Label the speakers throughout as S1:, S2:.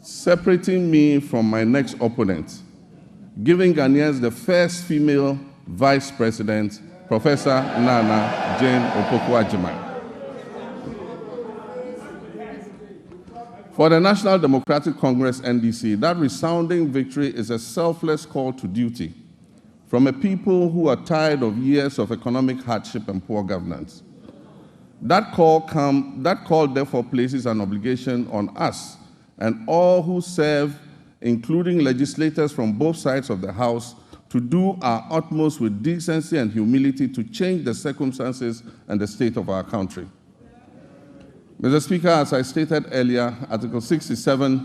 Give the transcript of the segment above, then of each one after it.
S1: separating me from my next opponent, giving Ghanaians the first female Vice President, Professor Nana Jane Opoku-Agyeman. For the National Democratic Congress, NDC, that resounding victory is a selfless call to duty from a people who are tired of years of economic hardship and poor governance. That call therefore places an obligation on us and all who serve, including legislators from both sides of the House, to do our utmost with decency and humility to change the circumstances and the state of our country. Mr. Speaker, as I stated earlier, Article 67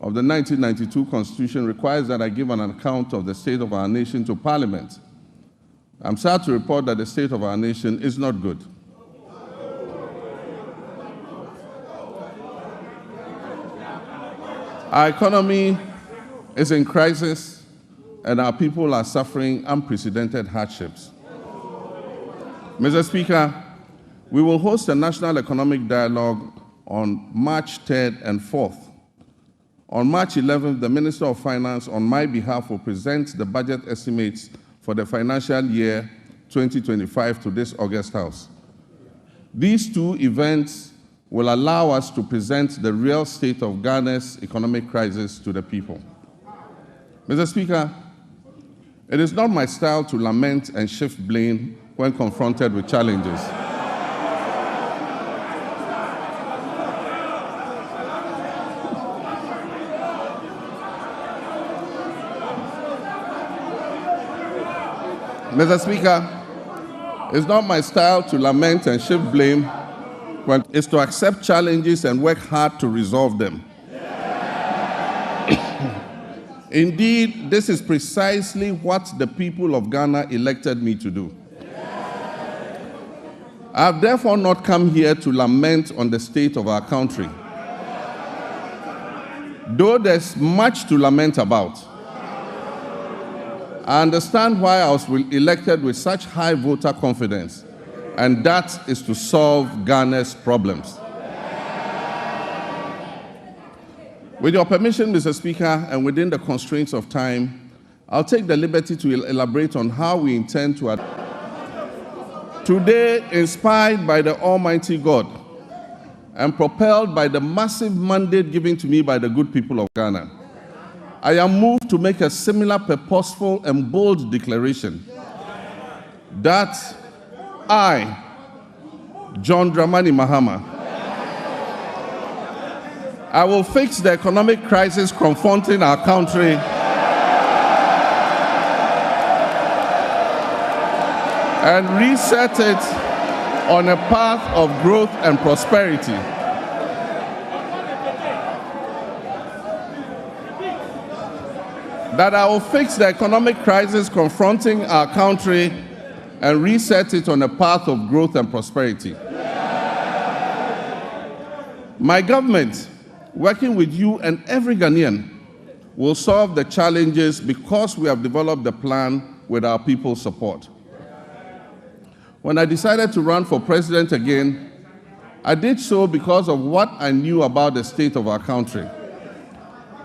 S1: of the 1992 Constitution requires that I give an account of the state of our nation to Parliament. I'm sad to report that the state of our nation is not good. Our economy is in crisis, and our people are suffering unprecedented hardships. Mr. Speaker, we will host a National Economic Dialogue on March 3rd and 4th. On March 11th, the Minister of Finance, on my behalf, will present the budget estimates for the financial year 2025 to this August House. These two events will allow us to present the real state of Ghana's economic crisis to the people. Mr. Speaker, it is not my style to lament and shift blame when confronted with challenges. Mr. Speaker, it's not my style to lament and shift blame when it's to accept challenges and work hard to resolve them. Indeed, this is precisely what the people of Ghana elected me to do. I have therefore not come here to lament on the state of our country, though there's much to lament about. I understand why I was elected with such high voter confidence, and that is to solve Ghana's problems. With your permission, Mr. Speaker, and within the constraints of time, I'll take the liberty to elaborate on how we intend to Today, inspired by the Almighty God and propelled by the massive mandate given to me by the good people of Ghana, I am moved to make a similar purposeful and bold declaration that I, John Dramani Mahama, I will fix the economic crisis confronting our country and reset it on a path of growth and prosperity. That I will fix the economic crisis confronting our country and reset it on a path of growth and prosperity. My government, working with you and every Ghanaian, will solve the challenges because we have developed a plan with our people's support. When I decided to run for president again, I did so because of what I knew about the state of our country.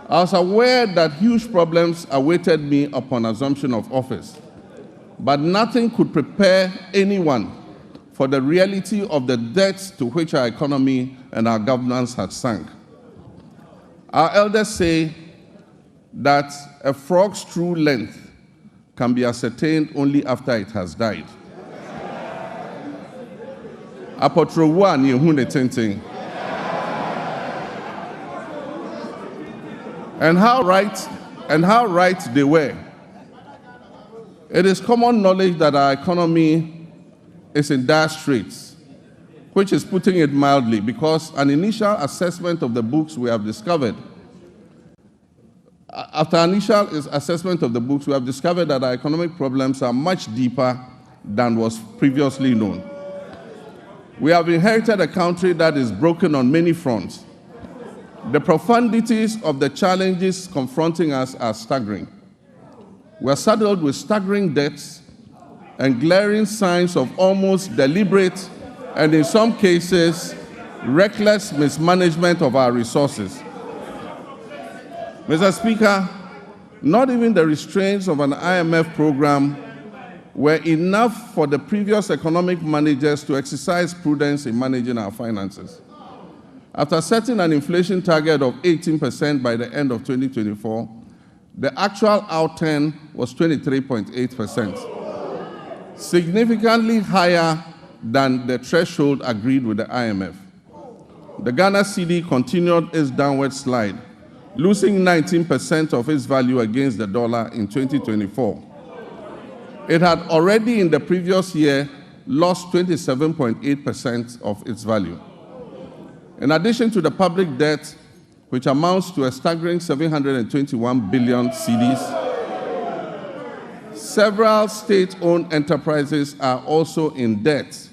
S1: I was aware that huge problems awaited me upon assumption of office, but nothing could prepare anyone for the reality of the depths to which our economy and our governance had sunk. Our elders say that a frog's true length can be ascertained only after it has died. Apotrowa ni ehun etintin. And how right they were. It is common knowledge that our economy is in dire straits, which is putting it mildly, because an initial assessment of the books we have discovered, that our economic problems are much deeper than was previously known. We have inherited a country that is broken on many fronts. The profundities of the challenges confronting us are staggering. We are saddled with staggering debts and glaring signs of almost deliberate and, in some cases, reckless mismanagement of our resources. Mr. Speaker, not even the restraints of an IMF program were enough for the previous economic managers to exercise prudence in managing our finances. After setting an inflation target of 18% by the end of 2024, the actual outturn was 23.8%, significantly higher than the threshold agreed with the IMF. The Ghana cedi continued its downward slide, losing 19% of its value against the dollar in 2024. It had already in the previous year lost 27.8% of its value. In addition to the public debt, which amounts to a staggering 721 billion cedis, several state-owned enterprises are also in debt,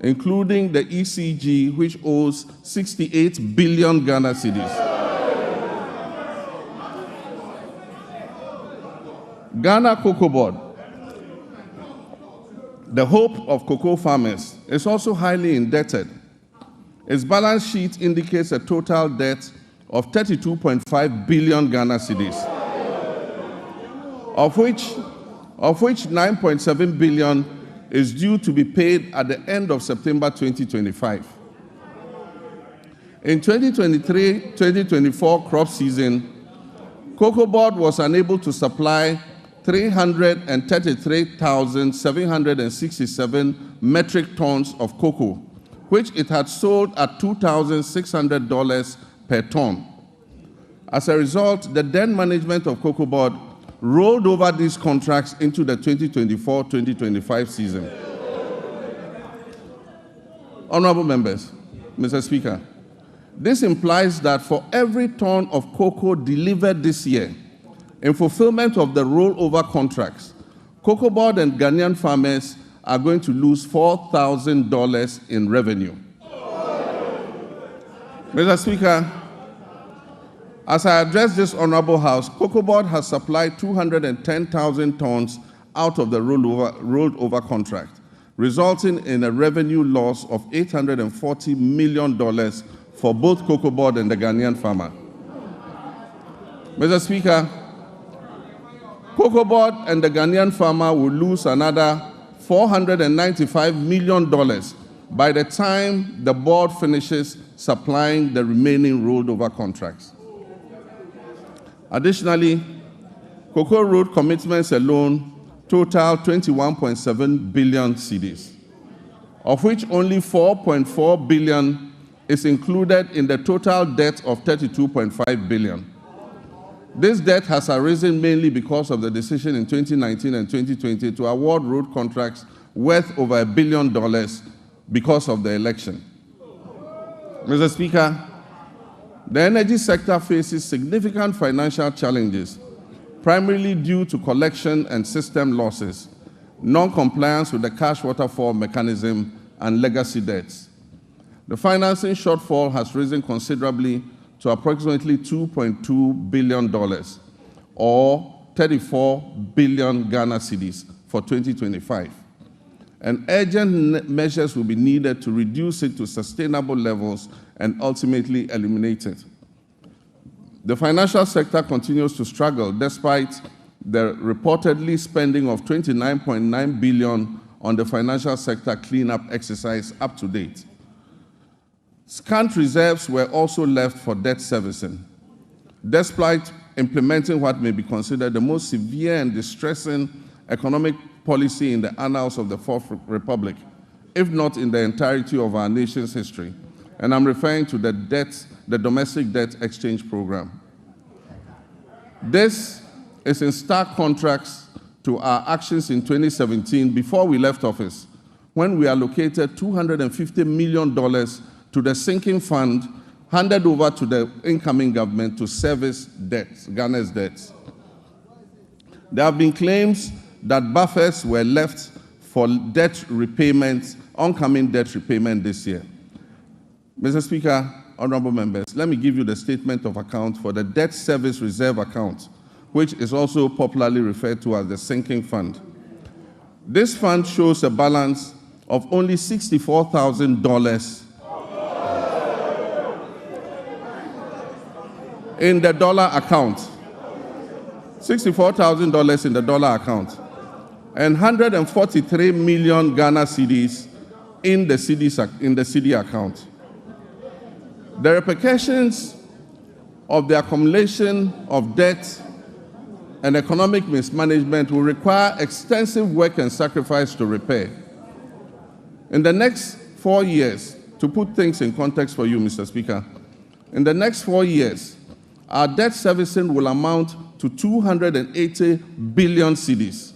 S1: including the ECG, which owes 68 billion Ghana cedis. Ghana Cocoa Board, the hope of cocoa farmers, is also highly indebted. Its balance sheet indicates a total debt of 32.5 billion Ghana cedis, of which 9.7 billion is due to be paid at the end of September 2025. In 2023-2024 crop season, Cocoa Board was unable to supply 333,767 metric tons of cocoa, which it had sold at $2,600 per ton. As a result, the then management of Cocoa Board rolled over these contracts into the 2024-2025 season. Honorable members, Mr. Speaker, this implies that for every ton of cocoa delivered this year, in fulfillment of the rollover contracts, Cocoa Board and Ghanaian farmers are going to lose $4,000 in revenue. Mr. Speaker, as I address this Honorable House, Cocoa Board has supplied 210,000 tons out of the rolled over contract, resulting in a revenue loss of $840 million for both Cocoa Board and the Ghanaian farmer. Mr. Speaker, Cocoa Board and the Ghanaian farmer will lose another $495 million by the time the board finishes supplying the remaining rolled over contracts. Additionally, cocoa road commitments alone total 21.7 billion cedis, of which only 4.4 billion is included in the total debt of 32.5 billion. This debt has arisen mainly because of the decision in 2019 and 2020 to award road contracts worth over $1 billion because of the election. Mr. Speaker, the energy sector faces significant financial challenges, primarily due to collection and system losses, non-compliance with the cash waterfall mechanism, and legacy debts. The financing shortfall has risen considerably to approximately $2.2 billion, or 34 billion Ghana cedis for 2025. And urgent measures will be needed to reduce it to sustainable levels and ultimately eliminate it. The financial sector continues to struggle despite the reportedly spending of $29.9 billion on the financial sector cleanup exercise up to date. Scant reserves were also left for debt servicing, despite implementing what may be considered the most severe and distressing economic policy in the annals of the Fourth Republic, if not in the entirety of our nation's history. And I'm referring to the domestic debt exchange program. This is in stark contrast to our actions in 2017 before we left office, when we allocated $250 million to the sinking fund handed over to the incoming government to service debts, Ghana's debts. There have been claims that buffers were left for debt repayments, oncoming debt repayment this year. Mr. Speaker, honorable members, let me give you the statement of account for the debt service reserve account, which is also popularly referred to as the sinking fund. This fund shows a balance of only $64,000 in the dollar account, $64,000 in the dollar account, and 143 million Ghana cedis in the CD account. The repercussions of the accumulation of debt and economic mismanagement will require extensive work and sacrifice to repair. In the next 4 years, to put things in context for you, Mr. Speaker, in the next 4 years, our debt servicing will amount to 280 billion cedis.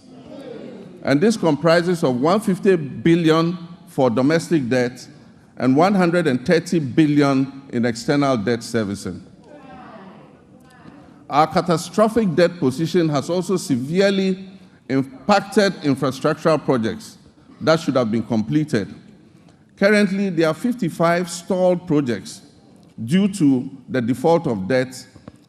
S1: And this comprises of 150 billion for domestic debt and 130 billion in external debt servicing. Our catastrophic debt position has also severely impacted infrastructural projects that should have been completed. Currently, there are 55 stalled projects due to the default of debt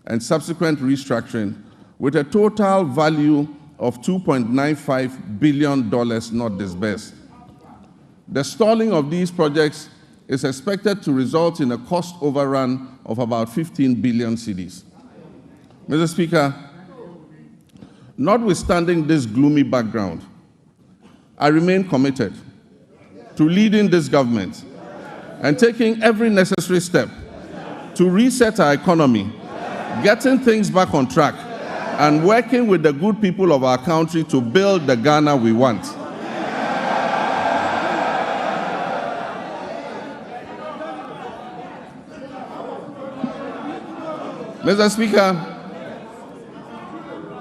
S1: and subsequent restructuring, with a total value of $2.95 billion not disbursed. The stalling of these projects is expected to result in a cost overrun of about 15 billion cedis. Mr. Speaker, notwithstanding this gloomy background, I remain committed to leading this government and taking every necessary step to reset our economy, getting things back on track, and working with the good people of our country to build the Ghana we want. Mr. Speaker,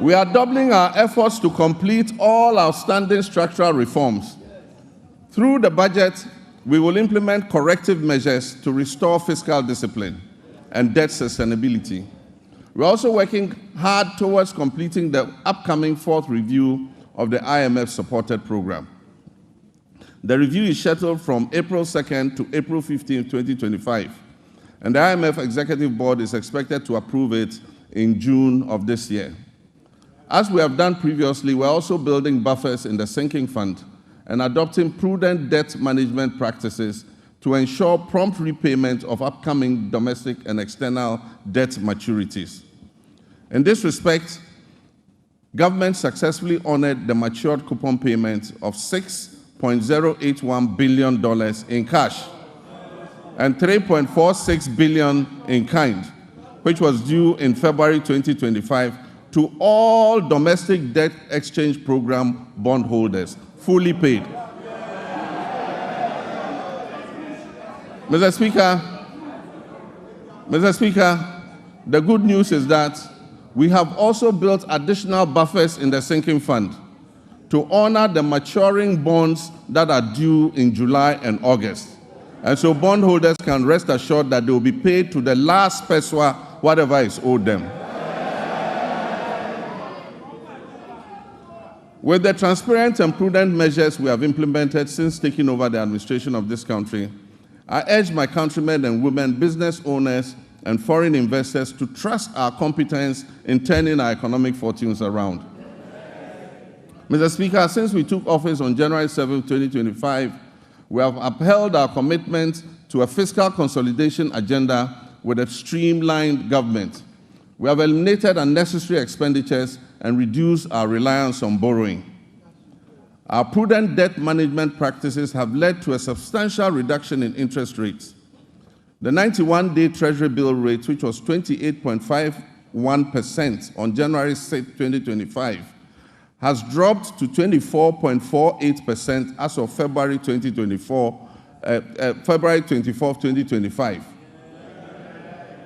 S1: we are doubling our efforts to complete all outstanding structural reforms. Through the budget, we will implement corrective measures to restore fiscal discipline and debt sustainability. We're also working hard towards completing the upcoming fourth review of the IMF-supported program. The review is scheduled from April 2nd to April 15, 2025, and the IMF Executive Board is expected to approve it in June of this year. As we have done previously, we're also building buffers in the sinking fund and adopting prudent debt management practices to ensure prompt repayment of upcoming domestic and external debt maturities. In this respect, government successfully honored the matured coupon payment of $6.081 billion in cash and $3.46 billion in kind, which was due in February 2025 to all domestic debt exchange program bondholders, fully paid. Mr. Speaker, the good news is that we have also built additional buffers in the sinking fund to honor the maturing bonds that are due in July and August. And so bondholders can rest assured that they will be paid to the last peswa, whatever is owed them. With the transparent and prudent measures we have implemented since taking over the administration of this country, I urge my countrymen and women, business owners, and foreign investors to trust our competence in turning our economic fortunes around. Mr. Speaker, since we took office on January 7, 2025, we have upheld our commitment to a fiscal consolidation agenda with a streamlined government. We have eliminated unnecessary expenditures and reduced our reliance on borrowing. Our prudent debt management practices have led to a substantial reduction in interest rates. The 91-day Treasury bill rate, which was 28.51% on January 6, 2025, has dropped to 24.48% as of February 24, 2025.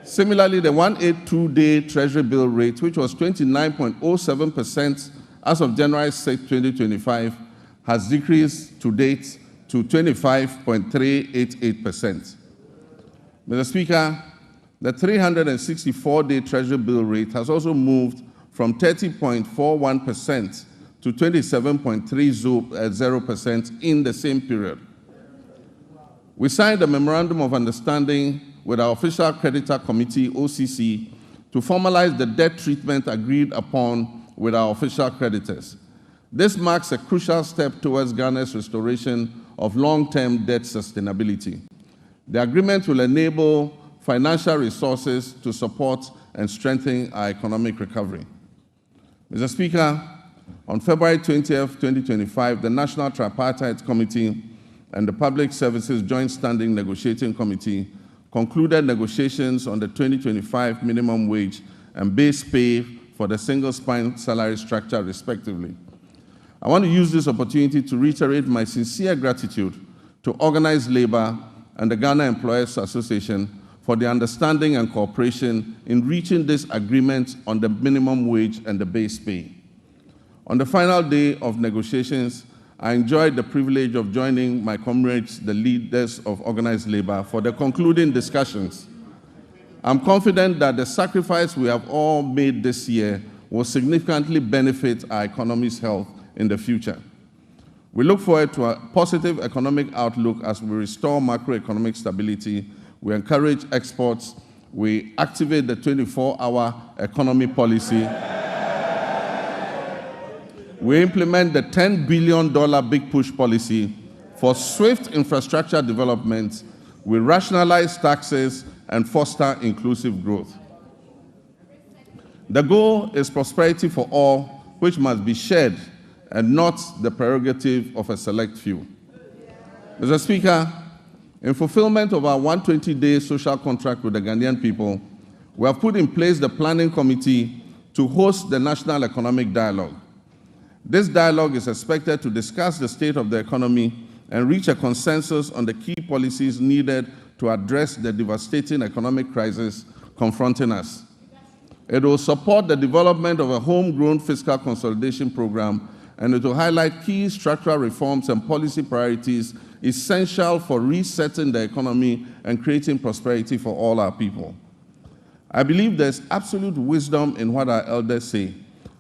S1: Similarly, the 182-day Treasury bill rate, which was 29.07% as of January 6, 2025, has decreased to date to 25.388%. Mr. Speaker, the 364-day Treasury bill rate has also moved from 30.41% to 27.30% in the same period. We signed a Memorandum of Understanding with our Official Creditor Committee, OCC, to formalize the debt treatment agreed upon with our official creditors. This marks a crucial step towards Ghana's restoration of long-term debt sustainability. The agreement will enable financial resources to support and strengthen our economic recovery. Mr. Speaker, on February 20th, 2025, the National Tripartite Committee and the Public Services Joint Standing Negotiating Committee concluded negotiations on the 2025 minimum wage and base pay for the single-spine salary structure, respectively. I want to use this opportunity to reiterate my sincere gratitude to organized labor and the Ghana Employers Association for the understanding and cooperation in reaching this agreement on the minimum wage and the base pay. On the final day of negotiations, I enjoyed the privilege of joining my comrades, the leaders of organized labor, for the concluding discussions. I'm confident that the sacrifice we have all made this year will significantly benefit our economy's health in the future. We look forward to a positive economic outlook as we restore macroeconomic stability, we encourage exports, we activate the 24-hour economy policy, we implement the $10 billion Big Push policy for swift infrastructure development, we rationalize taxes and foster inclusive growth. The goal is prosperity for all, which must be shared and not the prerogative of a select few. Mr. Speaker, in fulfillment of our 120-day social contract with the Ghanaian people, we have put in place the Planning Committee to host the National Economic Dialogue. This dialogue is expected to discuss the state of the economy and reach a consensus on the key policies needed to address the devastating economic crisis confronting us. It will support the development of a homegrown fiscal consolidation program, and it will highlight key structural reforms and policy priorities essential for resetting the economy and creating prosperity for all our people. I believe there's absolute wisdom in what our elders say,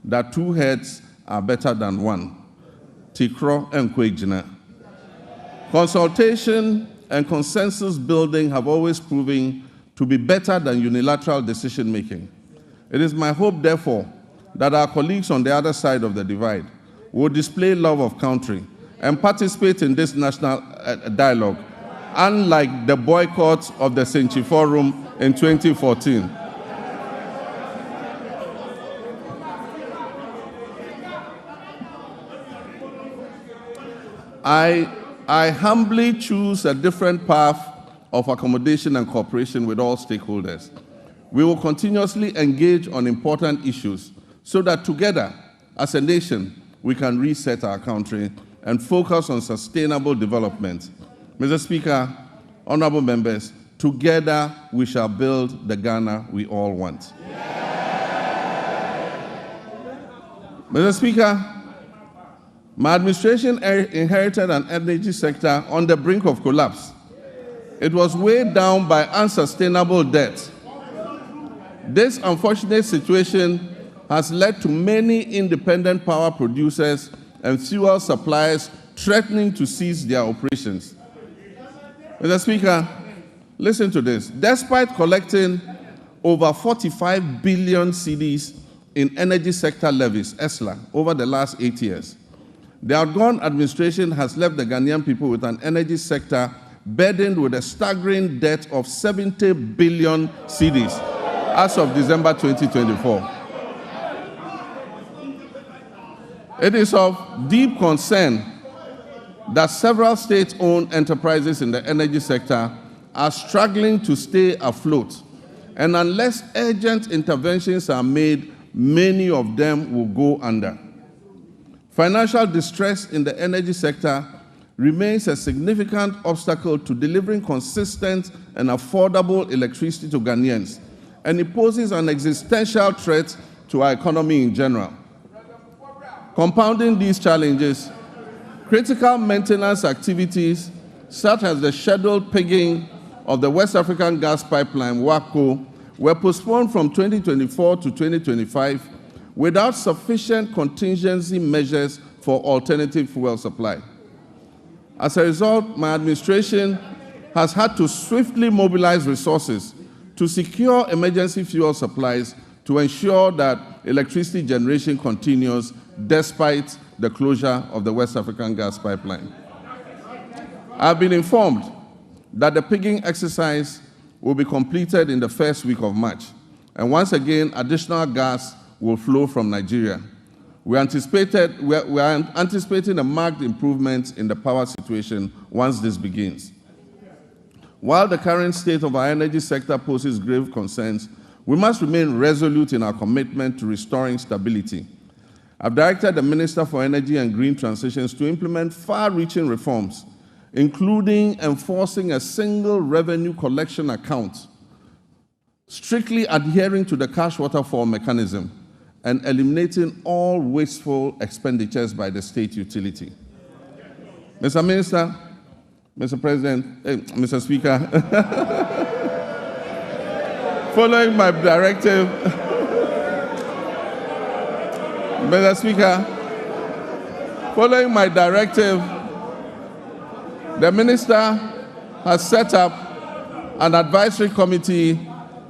S1: that two heads are better than one. Tikro and Kwejina. Consultation and consensus building have always proven to be better than unilateral decision-making. It is my hope, therefore, that our colleagues on the other side of the divide will display love of country and participate in this national dialogue, unlike the boycott of the Century Forum in 2014. I humbly choose a different path of accommodation and cooperation with all stakeholders. We will continuously engage on important issues so that together, as a nation, we can reset our country and focus on sustainable development. Mr. Speaker, honorable members, together we shall build the Ghana we all want. Mr. Speaker, my administration inherited an energy sector on the brink of collapse. It was weighed down by unsustainable debt. This unfortunate situation has led to many independent power producers and fuel suppliers threatening to cease their operations. Mr. Speaker, listen to this. Despite collecting over 45 billion cedis in energy sector levies, ESLA, over the last 8 years, the outgone administration has left the Ghanaian people with an energy sector burdened with a staggering debt of 70 billion cedis as of December 2024. It is of deep concern that several state-owned enterprises in the energy sector are struggling to stay afloat, and unless urgent interventions are made, many of them will go under. Financial distress in the energy sector remains a significant obstacle to delivering consistent and affordable electricity to Ghanaians, and it poses an existential threat to our economy in general. Compounding these challenges, critical maintenance activities, such as the scheduled pigging of the West African gas pipeline, WACO, were postponed from 2024 to 2025 without sufficient contingency measures for alternative fuel supply. As a result, my administration has had to swiftly mobilize resources to secure emergency fuel supplies to ensure that electricity generation continues despite the closure of the West African gas pipeline. I've been informed that the pigging exercise will be completed in the first week of March, and once again, additional gas will flow from Nigeria. We are anticipating a marked improvement in the power situation once this begins. While the current state of our energy sector poses grave concerns, we must remain resolute in our commitment to restoring stability. I've directed the Minister for Energy and Green Transitions to implement far-reaching reforms, including enforcing a single revenue collection account, strictly adhering to the cash waterfall mechanism, and eliminating all wasteful expenditures by the state utility. Mr. Minister, Mr. President, Mr. Speaker, following my directive, Mr. Speaker, following my directive, the Minister has set up an advisory committee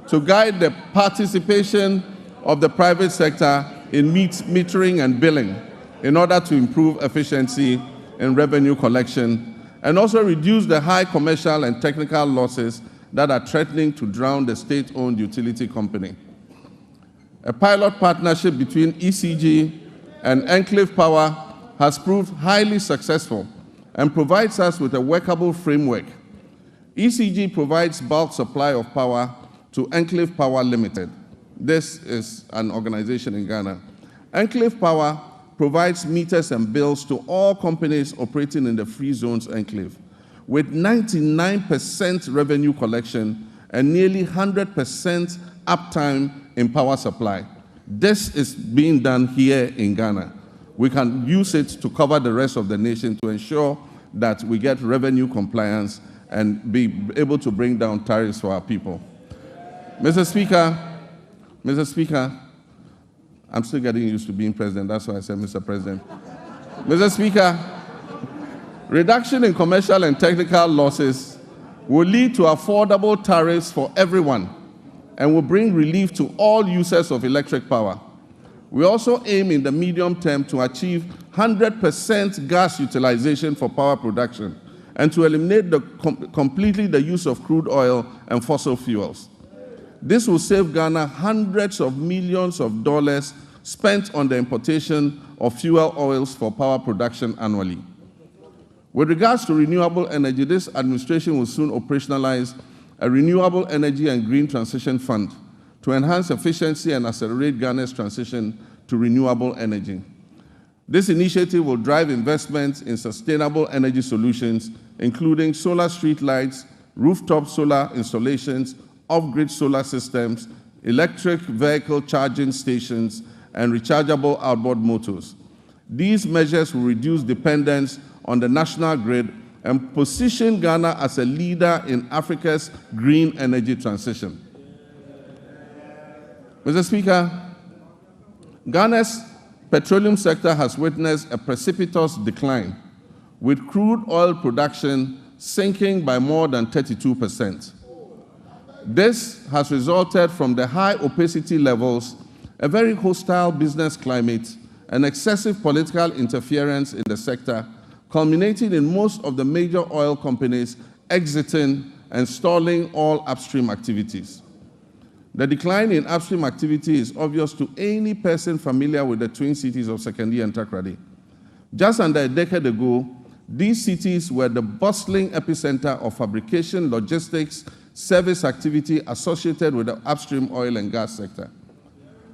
S1: to guide the participation of the private sector in metering and billing in order to improve efficiency in revenue collection and also reduce the high commercial and technical losses that are threatening to drown the state-owned utility company. A pilot partnership between ECG and Enclave Power has proved highly successful and provides us with a workable framework. ECG provides bulk supply of power to Enclave Power Limited. This is an organization in Ghana. Enclave Power provides meters and bills to all companies operating in the free zones enclave, with 99% revenue collection and nearly 100% uptime in power supply. This is being done here in Ghana. We can use it to cover the rest of the nation to ensure that we get revenue compliance and be able to bring down tariffs for our people. Mr. Speaker, I'm still getting used to being president, that's why I said Mr. President. Mr. Speaker, reduction in commercial and technical losses will lead to affordable tariffs for everyone and will bring relief to all users of electric power. We also aim in the medium term to achieve 100% gas utilization for power production and to eliminate completely the use of crude oil and fossil fuels. This will save Ghana hundreds of millions of dollars spent on the importation of fuel oils for power production annually. With regards to renewable energy, this administration will soon operationalize a Renewable Energy and Green Transition Fund to enhance efficiency and accelerate Ghana's transition to renewable energy. This initiative will drive investments in sustainable energy solutions, including solar streetlights, rooftop solar installations, off-grid solar systems, electric vehicle charging stations, and rechargeable outboard motors. These measures will reduce dependence on the national grid and position Ghana as a leader in Africa's green energy transition. Mr. Speaker, Ghana's petroleum sector has witnessed a precipitous decline, with crude oil production sinking by more than 32%. This has resulted from the high opacity levels, a very hostile business climate, and excessive political interference in the sector, culminating in most of the major oil companies exiting and stalling all upstream activities. The decline in upstream activity is obvious to any person familiar with the twin cities of Sectoral and Takoradi. Just under a decade ago, these cities were the bustling epicenter of fabrication, logistics, service activity associated with the upstream oil and gas sector.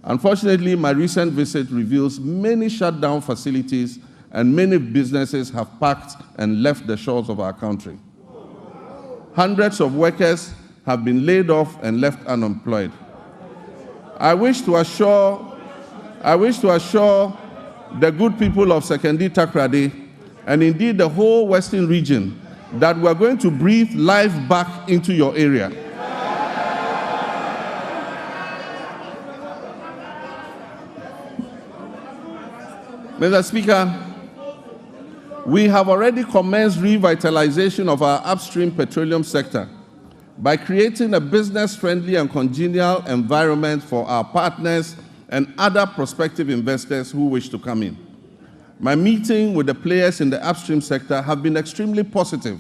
S1: Unfortunately, my recent visit reveals many shut down facilities and many businesses have packed and left the shores of our country. Hundreds of workers have been laid off and left unemployed. I wish to assure the good people of Sectoral Takoradi and indeed the whole Western region that we are going to breathe life back into your area. Mr. Speaker, we have already commenced revitalization of our upstream petroleum sector by creating a business-friendly and congenial environment for our partners and other prospective investors who wish to come in. My meeting with the players in the upstream sector have been extremely positive,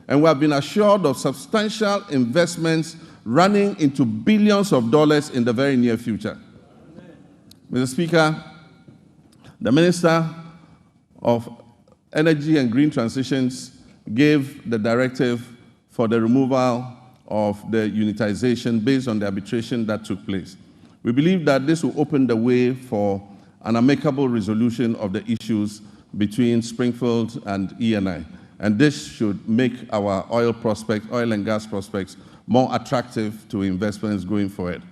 S1: and we have been assured of substantial investments running into billions of dollars in the very near future. Mr. Speaker, The Minister of Energy and Green Transitions gave the directive for the removal of the unitization based on the arbitration that took place. We believe that this will open the way for an amicable resolution of the issues between Springfield and ENI. And this should make our oil and gas prospects more attractive to investments going forward.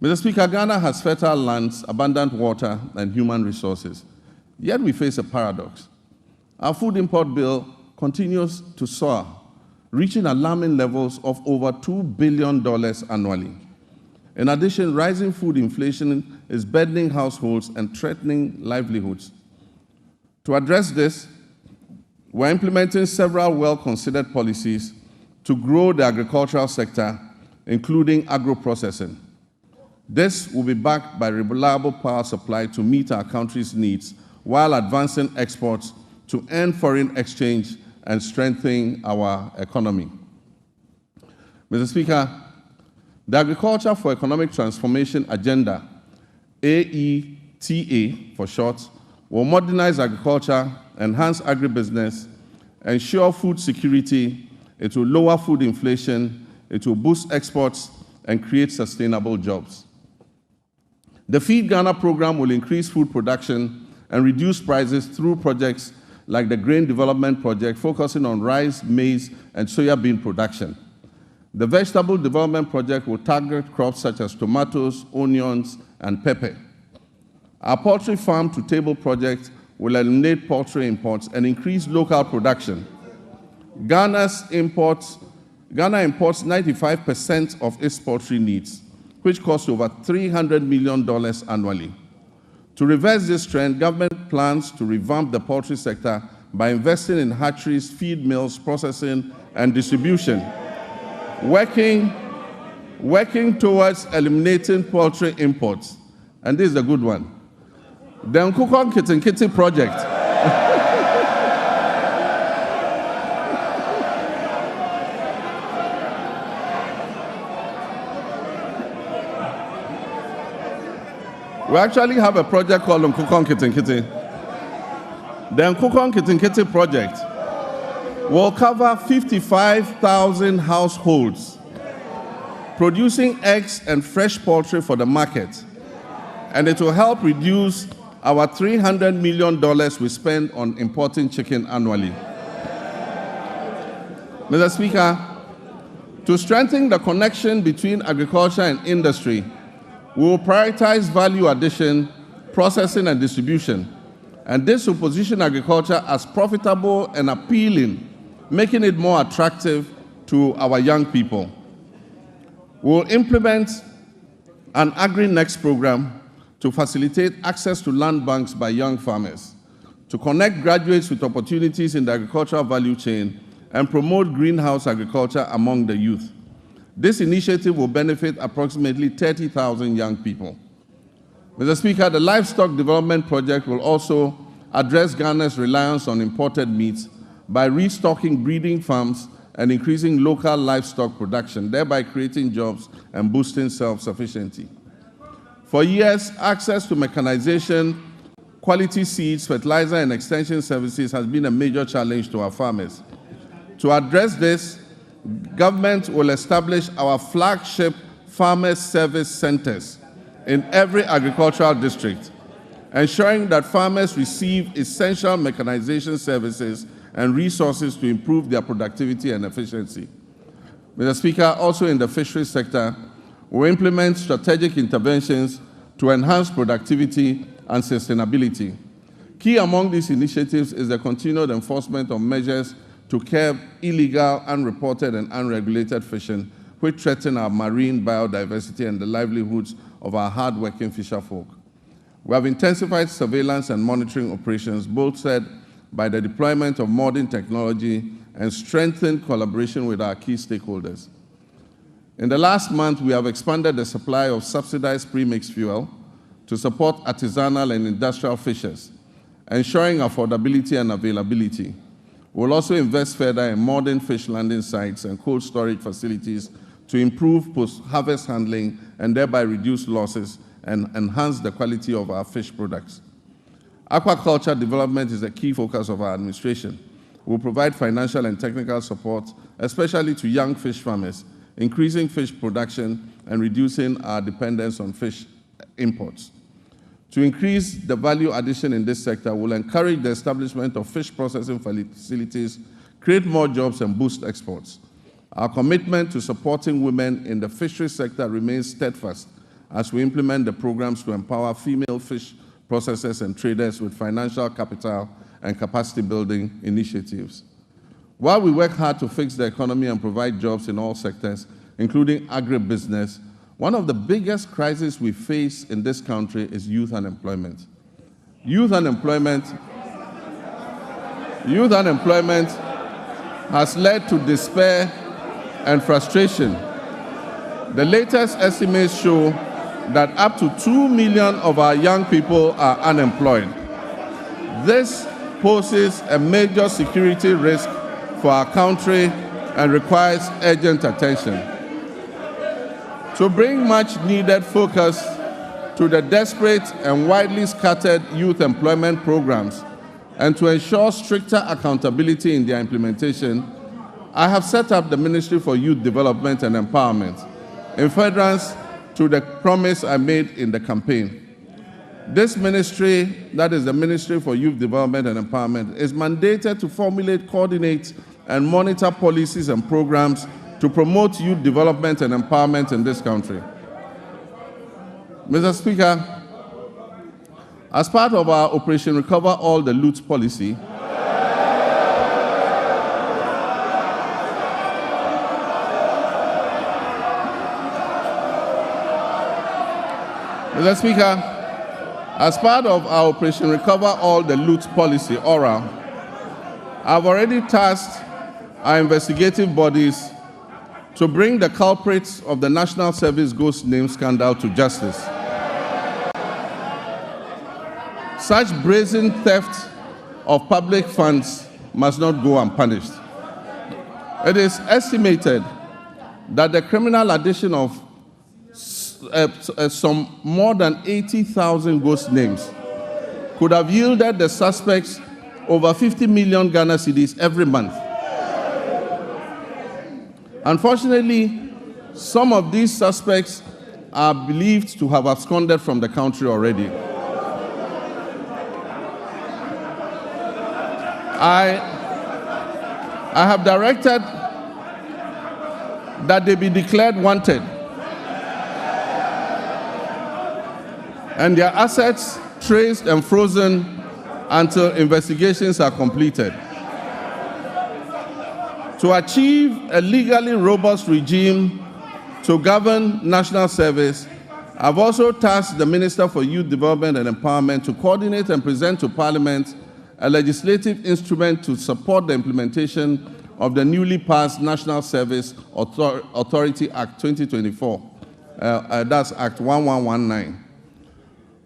S1: Mr. Speaker, Ghana has fertile lands, abundant water, and human resources. Yet we face a paradox. Our food import bill continues to soar, reaching alarming levels of over $2 billion annually. In addition, rising food inflation is burdening households and threatening livelihoods. To address this, we're implementing several well-considered policies to grow the agricultural sector, including agro-processing. This will be backed by reliable power supply to meet our country's needs while advancing exports to earn foreign exchange and strengthen our economy. Mr. Speaker, the Agriculture for Economic Transformation Agenda, AETA for short, will modernize agriculture, enhance agribusiness, ensure food security, it will lower food inflation, it will boost exports, and create sustainable jobs. The Feed Ghana program will increase food production and reduce prices through projects like the Grain Development Project, focusing on rice, maize, and soya bean production. The Vegetable Development Project will target crops such as tomatoes, onions, and pepper. Our Poultry Farm to Table project will eliminate poultry imports and increase local production. Ghana imports 95% of its poultry needs, which costs over $300 million annually. To reverse this trend, government plans to revamp the poultry sector by investing in hatcheries, feed mills, processing, and distribution, working towards eliminating poultry imports. And this is a good one. The Nkukon Kitinkiti project. We actually have a project called Nkukon Kitinkiti. The Nkukon Kitinkiti project will cover 55,000 households producing eggs and fresh poultry for the market. And it will help reduce our $300 million we spend on importing chicken annually. Mr. Speaker, to strengthen the connection between agriculture and industry, we will prioritize value addition, processing, and distribution. And this will position agriculture as profitable and appealing, making it more attractive to our young people. We will implement an Agri-Next program to facilitate access to land banks by young farmers, to connect graduates with opportunities in the agricultural value chain, and promote greenhouse agriculture among the youth. This initiative will benefit approximately 30,000 young people. Mr. Speaker, the Livestock Development Project will also address Ghana's reliance on imported meats by restocking breeding farms and increasing local livestock production, thereby creating jobs and boosting self-sufficiency. For years, access to mechanization, quality seeds, fertilizer, and extension services has been a major challenge to our farmers. To address this, government will establish our flagship farmer service centers in every agricultural district, ensuring that farmers receive essential mechanization services and resources to improve their productivity and efficiency. Mr. Speaker, also in the fisheries sector, we implement strategic interventions to enhance productivity and sustainability. Key among these initiatives is the continued enforcement of measures to curb illegal, unreported, and unregulated fishing, which threaten our marine biodiversity and the livelihoods of our hard-working fisherfolk. We have intensified surveillance and monitoring operations, bolstered by the deployment of modern technology and strengthened collaboration with our key stakeholders. In the last month, we have expanded the supply of subsidized premixed fuel to support artisanal and industrial fishers, ensuring affordability and availability. We'll also invest further in modern fish landing sites and cold storage facilities to improve post-harvest handling and thereby reduce losses and enhance the quality of our fish products. Aquaculture development is a key focus of our administration. We'll provide financial and technical support, especially to young fish farmers, increasing fish production and reducing our dependence on fish imports. To increase the value addition in this sector, we'll encourage the establishment of fish processing facilities, create more jobs, and boost exports. Our commitment to supporting women in the fisheries sector remains steadfast as we implement the programs to empower female fish processors and traders with financial capital and capacity building initiatives. While we work hard to fix the economy and provide jobs in all sectors, including agribusiness, one of the biggest crises we face in this country is youth unemployment. Youth unemployment has led to despair and frustration. The latest estimates show that up to 2 million of our young people are unemployed. This poses a major security risk for our country and requires urgent attention. To bring much-needed focus to the desperate and widely scattered youth employment programs and to ensure stricter accountability in their implementation, I have set up the Ministry for Youth Development and Empowerment in furtherance to the promise I made in the campaign. This ministry, that is the Ministry for Youth Development and Empowerment, is mandated to formulate, coordinate, and monitor policies and programs to promote youth development and empowerment in this country. Mr. Speaker, as part of our Operation Recover All the Loot policy, Mr. Speaker, as part of our Operation Recover All the Loot policy, ORA, I've already tasked our investigative bodies to bring the culprits of the National Service Ghost Name scandal to justice. Such brazen theft of public funds must not go unpunished. It is estimated that the criminal addition of some more than 80,000 ghost names could have yielded the suspects over 50 million Ghana cedis every month. Unfortunately, some of these suspects are believed to have absconded from the country already. I have directed that they be declared wanted and their assets traced and frozen until investigations are completed. To achieve a legally robust regime to govern national service, I've also tasked the Minister for Youth Development and Empowerment to coordinate and present to Parliament a legislative instrument to support the implementation of the newly passed National Service Authority Act 2024. That's Act 1119.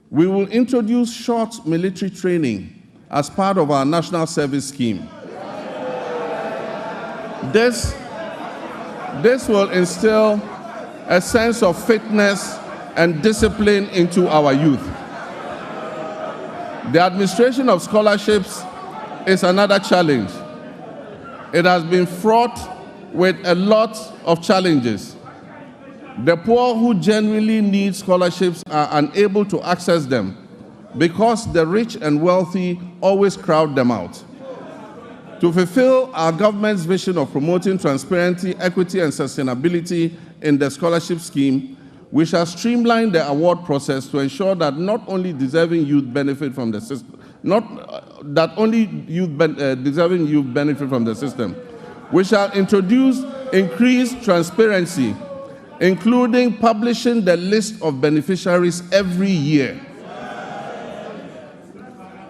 S1: We will introduce short military training as part of our national service scheme. This will instill a sense of fitness and discipline into our youth. The administration of scholarships is another challenge. It has been fraught with a lot of challenges. The poor who genuinely need scholarships are unable to access them because the rich and wealthy always crowd them out. To fulfill our government's vision of promoting transparency, equity, and sustainability in the scholarship scheme, we shall streamline the award process to ensure that not only deserving youth benefit from the system, deserving youth benefit from the system. We shall introduce increased transparency, including publishing the list of beneficiaries every year.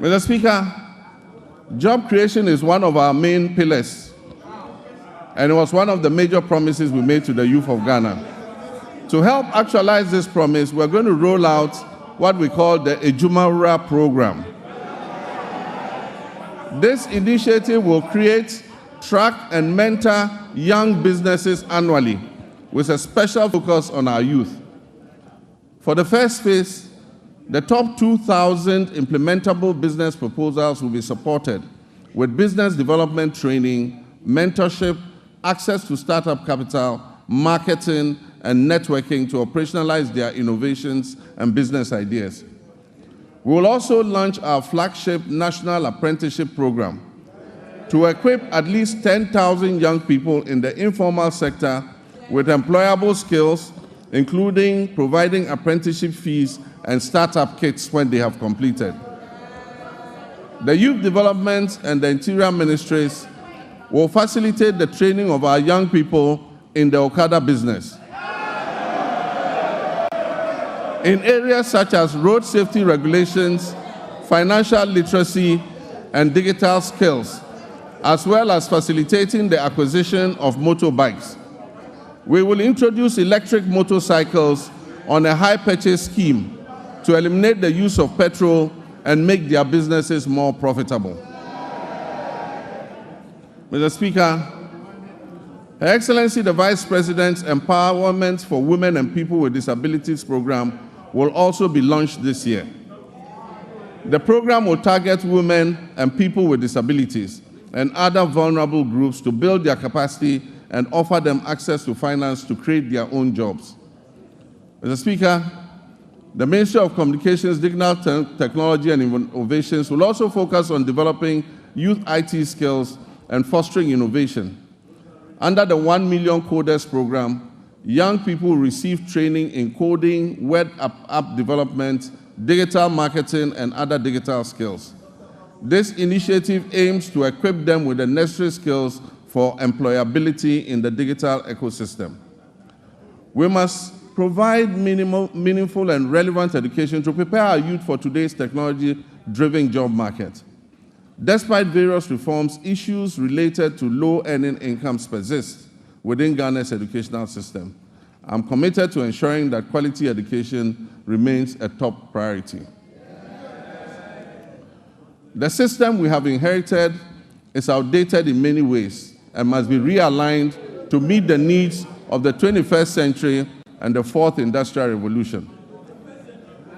S1: Mr. Speaker, job creation is one of our main pillars, and it was one of the major promises we made to the youth of Ghana. To help actualize this promise, we're going to roll out what we call the Ejumawura program. This initiative will create, track, and mentor young businesses annually with a special focus on our youth. For the first phase, The top 2,000 implementable business proposals will be supported with business development training, mentorship, access to startup capital, marketing, and networking to operationalize their innovations and business ideas. We will also launch our flagship National Apprenticeship Program to equip at least 10,000 young people in the informal sector with employable skills, including providing apprenticeship fees and startup kits when they have completed. The Youth Development and the Interior Ministries will facilitate the training of our young people in the Okada business in areas such as road safety regulations, financial literacy, and digital skills, as well as facilitating the acquisition of motorbikes. We will introduce electric motorcycles on a hire purchase scheme to eliminate the use of petrol and make their businesses more profitable. Mr. Speaker, Her Excellency the Vice President's Empowerment for Women and People with Disabilities program will also be launched this year. The program will target women and people with disabilities and other vulnerable groups to build their capacity and offer them access to finance to create their own jobs. Mr. Speaker, the Ministry of Communications, Digital Technology and Innovations will also focus on developing youth IT skills and fostering innovation. Under the 1 Million Coders program, young people receive training in coding, web app development, digital marketing, and other digital skills. This initiative aims to equip them with the necessary skills for employability in the digital ecosystem. We must provide meaningful and relevant education to prepare our youth for today's technology-driven job market. Despite various reforms, issues related to low-earning incomes persist within Ghana's educational system. I'm committed to ensuring that quality education remains a top priority. The system we have inherited is outdated in many ways and must be realigned to meet the needs of the 21st century and the fourth industrial revolution.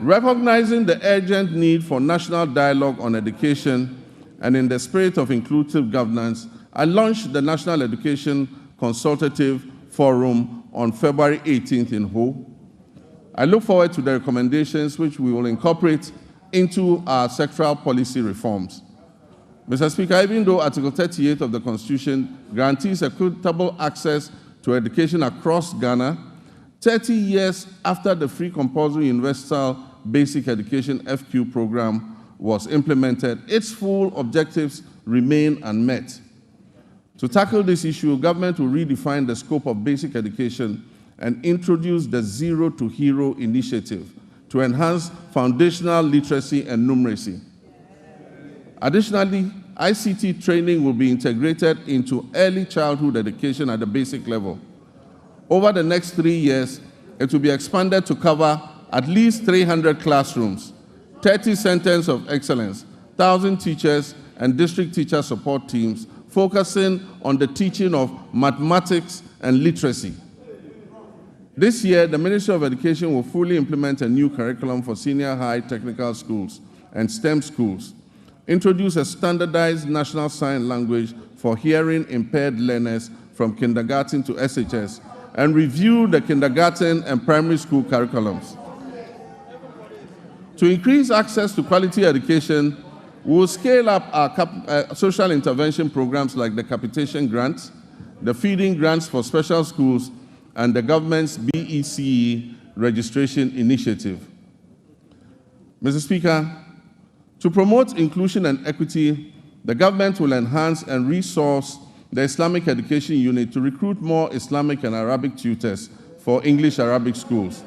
S1: Recognizing the urgent need for national dialogue on education and in the spirit of inclusive governance, I launched the National Education Consultative Forum on February 18th in Ho. I look forward to the recommendations which we will incorporate into our sectoral policy reforms. Mr. Speaker, even though Article 38 of the Constitution guarantees equitable access to education across Ghana, 30 years after the Free Compulsory Universal Basic Education FQ program was implemented, its full objectives remain unmet. To tackle this issue, government will redefine the scope of basic education and introduce the Zero to Hero initiative to enhance foundational literacy and numeracy. Additionally, ICT training will be integrated into early childhood education at the basic level. Over the next 3 years, it will be expanded to cover at least 300 classrooms, 30 centers of excellence, 1,000 teachers, and district teacher support teams, focusing on the teaching of mathematics and literacy. This year, the Ministry of Education will fully implement a new curriculum for senior high technical schools and STEM schools, introduce a standardized national sign language for hearing impaired learners from kindergarten to SHS, and review the kindergarten and primary school curriculums. To increase access to quality education, we will scale up our social intervention programs like the capitation grants, the feeding grants for special schools, and the government's BECE registration initiative. Mr. Speaker, to promote inclusion and equity, the government will enhance and resource the Islamic Education Unit to recruit more Islamic and Arabic tutors for English-Arabic schools.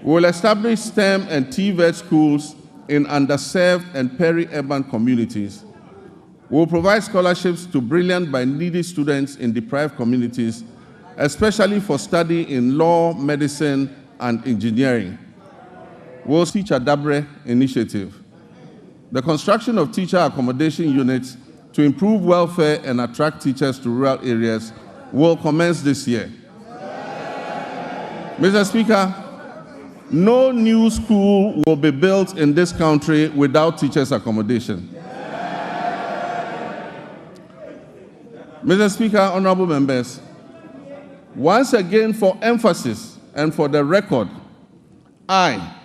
S1: We will establish STEM and TVET schools in underserved and peri-urban communities. We will provide scholarships to brilliant but needy students in deprived communities, especially for study in law, medicine, and engineering. We will teach a Dabre initiative. The construction of teacher accommodation units to improve welfare and attract teachers to rural areas will commence this year. Mr. Speaker, No new school will be built in this country without teachers' accommodation. Mr. Speaker, honorable members, once again for emphasis and for the record, I,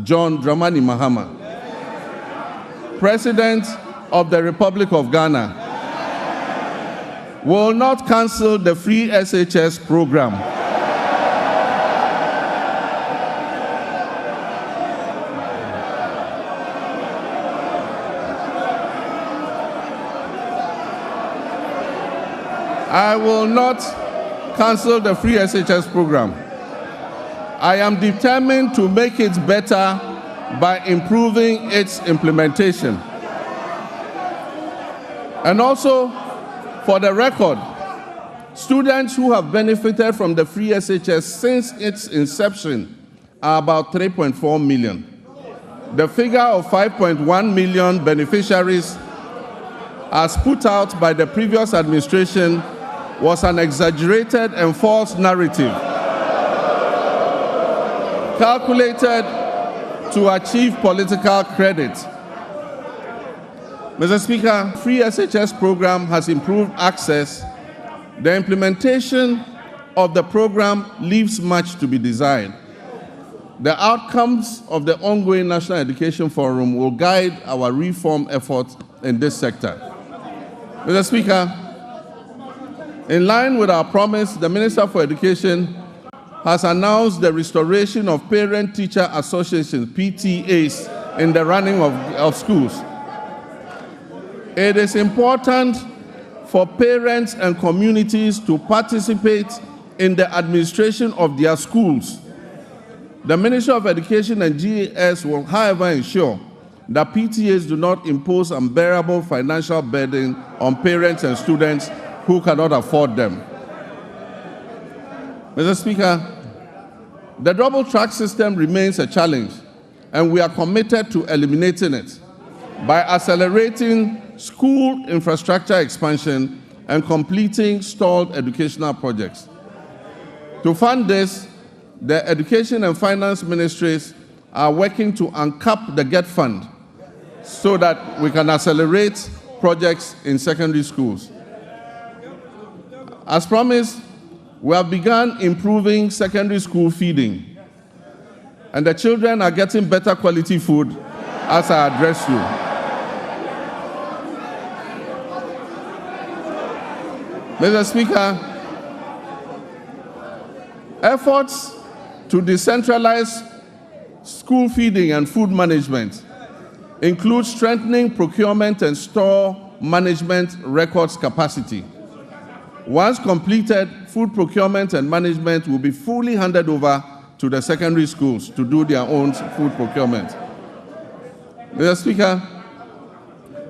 S1: John Dramani Mahama, President of the Republic of Ghana, will not cancel the free SHS program. I will not cancel the free SHS program. I am determined to make it better by improving its implementation. And also, for the record, students who have benefited from the free SHS since its inception are about 3.4 million. The figure of 5.1 million beneficiaries, as put out by the previous administration, was an exaggerated and false narrative calculated to achieve political credit. Mr. Speaker, free SHS program has improved access. The implementation of the program leaves much to be desired. The outcomes of the ongoing National Education Forum will guide our reform efforts in this sector. Mr. Speaker, in line with our promise, the Minister for Education has announced the restoration of Parent-Teacher Associations, PTAs, in the running of schools. It is important for parents and communities to participate in the administration of their schools. The Ministry of Education and GAS will, however, ensure that PTAs do not impose unbearable financial burden on parents and students who cannot afford them. Mr. Speaker, the double track system remains a challenge, and we are committed to eliminating it by accelerating school infrastructure expansion and completing stalled educational projects. To fund this, the Education and Finance Ministries are working to uncap the GET Fund so that we can accelerate projects in secondary schools. As promised, we have begun improving secondary school feeding, and the children are getting better quality food as I address you. Mr. Speaker, efforts to decentralize school feeding and food management include strengthening procurement and store management records capacity. Once completed, food procurement and management will be fully handed over to the secondary schools to do their own food procurement. Mr. Speaker,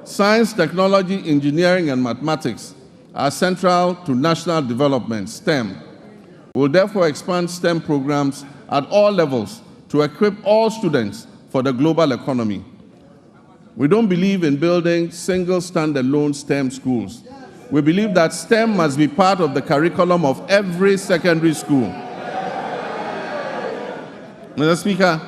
S1: science, technology, engineering, and mathematics are central to national development, STEM. We'll therefore expand STEM programs at all levels to equip all students for the global economy. We don't believe in building single standalone STEM schools. We believe that STEM must be part of the curriculum of every secondary school. Mr. Speaker,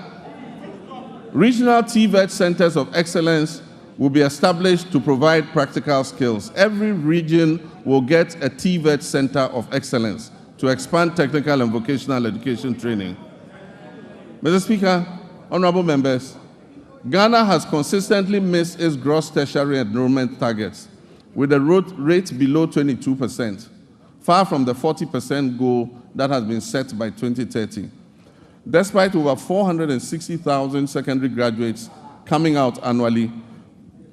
S1: regional TVET centers of excellence will be established to provide practical skills. Every region will get a TVET center of excellence to expand technical and vocational education training. Mr. Speaker, honorable members, Ghana has consistently missed its gross tertiary enrollment targets, with a rate below 22%, far from the 40% goal that has been set by 2030. Despite over 460,000 secondary graduates coming out annually,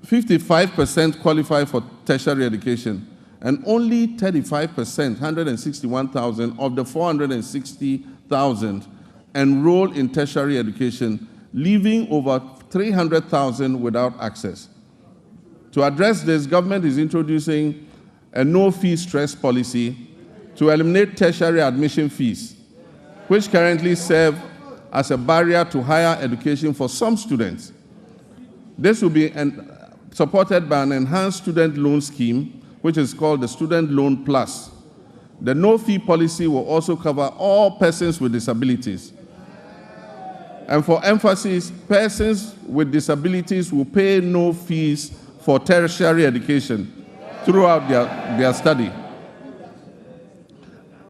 S1: 55% qualify for tertiary education, and only 35%, 161,000 of the 460,000 enroll in tertiary education, leaving over 300,000 without access. To address this, government is introducing a no-fee stress policy to eliminate tertiary admission fees, which currently serve as a barrier to higher education for some students. This will be supported by an enhanced student loan scheme, which is called the Student Loan Plus. The no-fee policy will also cover all persons with disabilities. And for emphasis, persons with disabilities will pay no fees for tertiary education throughout their study.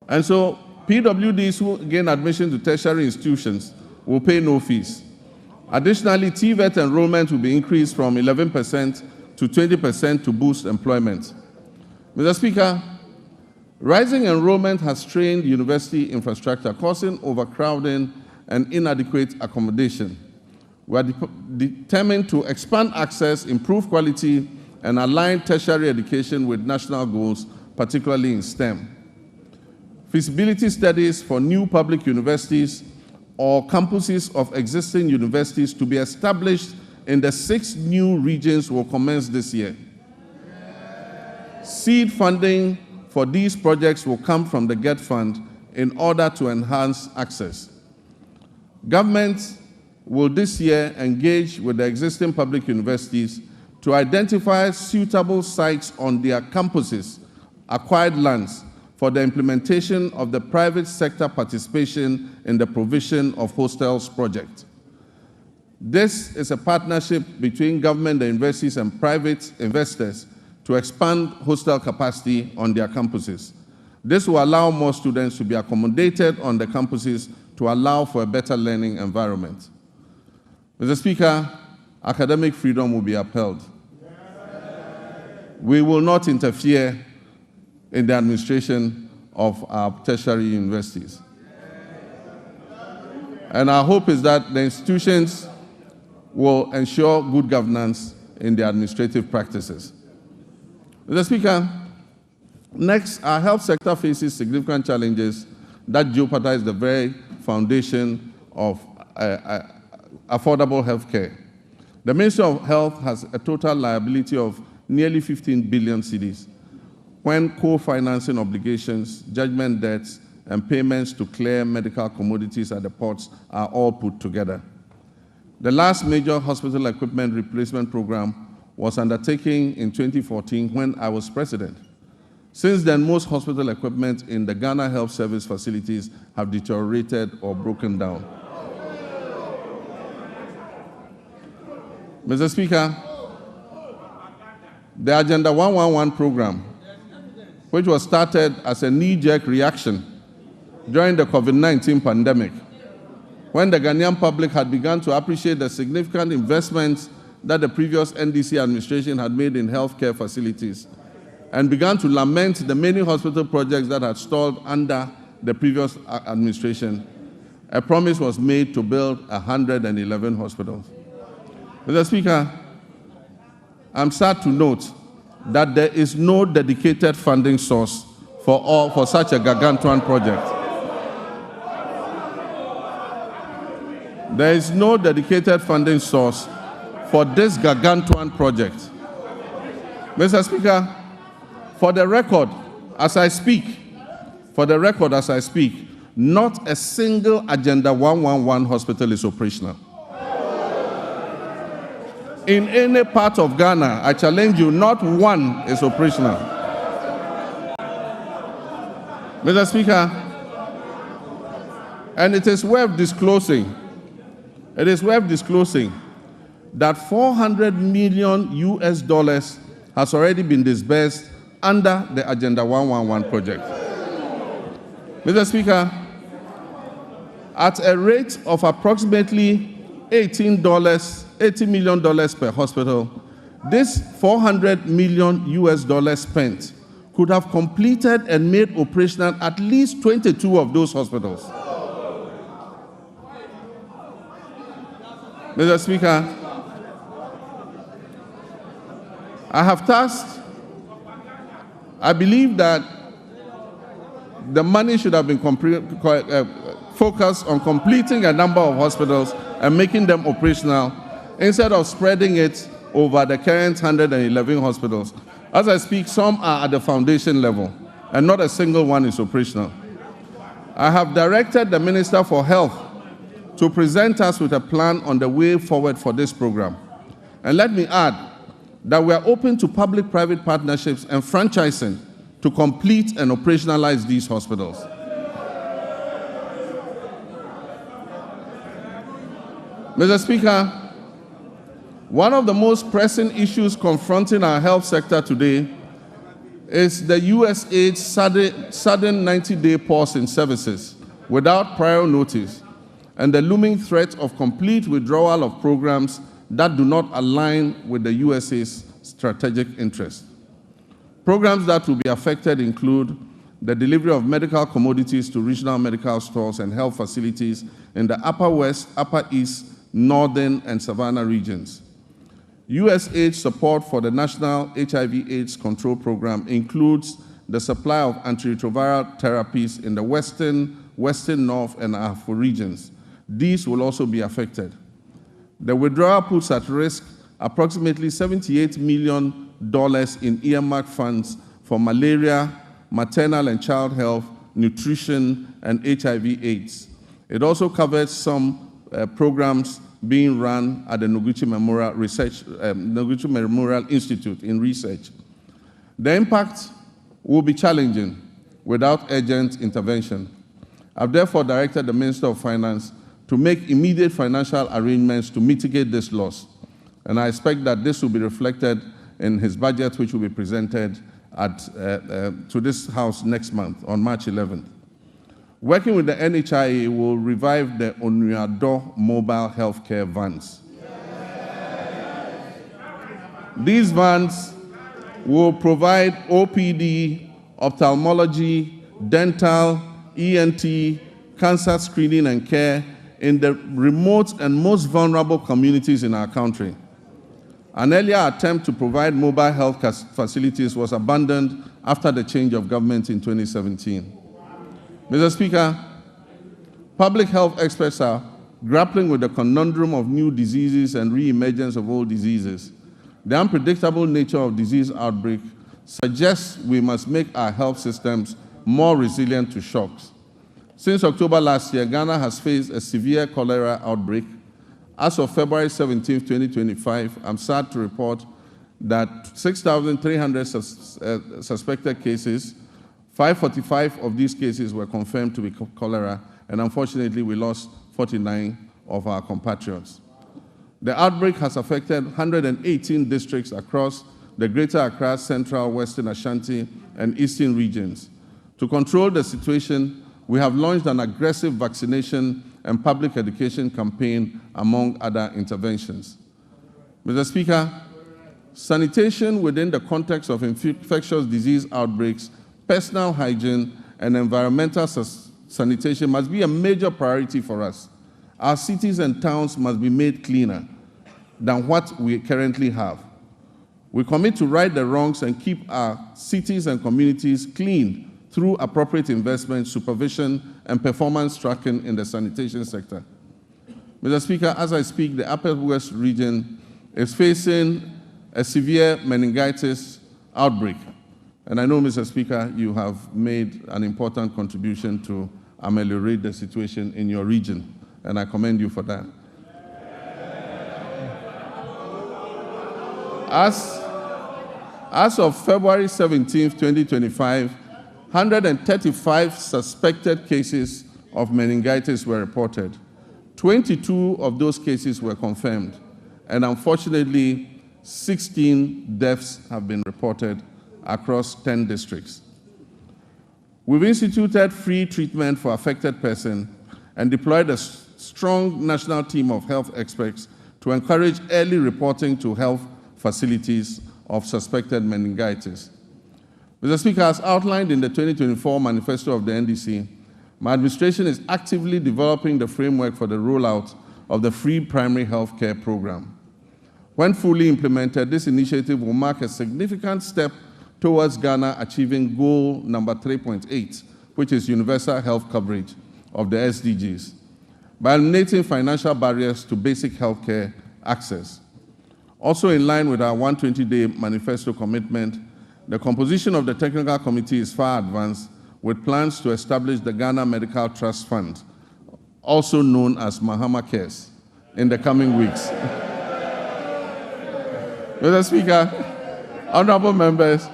S1: And so PWDs who gain admission to tertiary institutions will pay no fees. Additionally, TVET enrollment will be increased from 11% to 20% to boost employment. Mr. Speaker, rising enrollment has strained university infrastructure, causing overcrowding and inadequate accommodation. We are determined to expand access, improve quality, and align tertiary education with national goals, particularly in STEM. Feasibility studies for new public universities or campuses of existing universities to be established in the 6 new regions will commence this year. Seed funding for these projects will come from the GET Fund in order to enhance access. Governments will this year engage with the existing public universities to identify suitable sites on their campuses, acquired lands, for the implementation of the private sector participation in the provision of hostels project. This is a partnership between government, the universities, and private investors to expand hostel capacity on their campuses. This will allow more students to be accommodated on the campuses to allow for a better learning environment. Mr. Speaker, academic freedom will be upheld. We will not interfere in the administration of our tertiary universities. And our hope is that the institutions will ensure good governance in their administrative practices. Mr. Speaker, next, our health sector faces significant challenges that jeopardize the very foundation of affordable health care. The Ministry of Health has a total liability of nearly 15 billion cedis, when co-financing obligations, judgment debts, and payments to clear medical commodities at the ports are all put together. The last major hospital equipment replacement program was undertaken in 2014 when I was president. Since then, most hospital equipment in the Ghana Health Service facilities have deteriorated or broken down. Mr. Speaker, the Agenda 111 program, which was started as a knee-jerk reaction during the COVID-19 pandemic, when the Ghanaian public had begun to appreciate the significant investments that the previous NDC administration had made in healthcare facilities, and began to lament the many hospital projects that had stalled under the previous administration, a promise was made to build 111 hospitals. Mr. Speaker, I'm sad to note that there is no dedicated funding source for such a gargantuan project. There is no dedicated funding source for this gargantuan project. Mr. Speaker, for the record, as I speak, not a single Agenda 111 hospital is operational. In any part of Ghana, I challenge you, not one is operational. Mr. Speaker, and it is worth disclosing that $400 million has already been disbursed under the Agenda 111 project. Mr. Speaker, at a rate of approximately $80 million per hospital, this $400 million spent could have completed and made operational at least 22 of those hospitals. Mr. Speaker, I believe that the money should have been focused on completing a number of hospitals and making them operational instead of spreading it over the current 111 hospitals. As I speak, some are at the foundation level, and not a single one is operational. I have directed the Minister for Health to present us with a plan on the way forward for this program. And let me add that we are open to public-private partnerships and franchising to complete and operationalize these hospitals. Mr. Speaker, one of the most pressing issues confronting our health sector today is the USAID's sudden 90-day pause in services without prior notice and the looming threat of complete withdrawal of programs that do not align with the USA's strategic interests. Programs that will be affected include the delivery of medical commodities to regional medical stores and health facilities in the Upper West, Upper East, Northern, and Savannah regions. USAID support for the National HIV/AIDS Control Program includes the supply of antiretroviral therapies in the Western, North, and Afro regions. These will also be affected. The withdrawal puts at risk approximately $78 million in earmarked funds for malaria, maternal and child health, nutrition, and HIV/AIDS. It also covers some programs being run at the Noguchi Memorial Institute in research. The impact will be challenging without urgent intervention. I've therefore directed the Minister of Finance to make immediate financial arrangements to mitigate this loss. And I expect that this will be reflected in his budget, which will be presented to this House next month, on March 11th. Working with the NHIA, will revive the Onuado mobile healthcare vans. These vans will provide OPD, ophthalmology, dental, ENT, cancer screening and care in the remote and most vulnerable communities in our country. An earlier attempt to provide mobile health facilities was abandoned after the change of government in 2017. Mr. Speaker, public health experts are grappling with the conundrum of new diseases and re-emergence of old diseases. The unpredictable nature of disease outbreak suggests we must make our health systems more resilient to shocks. Since October last year, Ghana has faced a severe cholera outbreak. As of February 17, 2025, I'm sad to report that 6,300 suspected cases, 545 of these cases were confirmed to be cholera, and unfortunately, we lost 49 of our compatriots. The outbreak has affected 118 districts across the Greater Accra, Central, Western Ashanti, and Eastern regions. To control the situation, we have launched an aggressive vaccination and public education campaign, among other interventions. Mr. Speaker, sanitation within the context of infectious disease outbreaks, personal hygiene, and environmental sanitation must be a major priority for us. Our cities and towns must be made cleaner than what we currently have. We commit to right the wrongs and keep our cities and communities clean through appropriate investment, supervision, and performance tracking in the sanitation sector. Mr. Speaker, as I speak, the Upper West region is facing a severe meningitis outbreak. And I know, Mr. Speaker, you have made an important contribution to ameliorate the situation in your region, and I commend you for that. As of February 17, 2025, 135 suspected cases of meningitis were reported. 22 of those cases were confirmed, and unfortunately, 16 deaths have been reported across 10 districts. We've instituted free treatment for affected persons and deployed a strong national team of health experts to encourage early reporting to health facilities of suspected meningitis. Mr. Speaker, as outlined in the 2024 manifesto of the NDC, my administration is actively developing the framework for the rollout of the free primary health care program. When fully implemented, this initiative will mark a significant step towards Ghana achieving goal number 3.8, which is universal health coverage of the SDGs, by eliminating financial barriers to basic health care access. Also in line with our 120-day manifesto commitment, the composition of the technical committee is far advanced, with plans to establish the Ghana Medical Trust Fund, also known as Mahama Cares, in the coming weeks. Mr. Speaker, honorable members,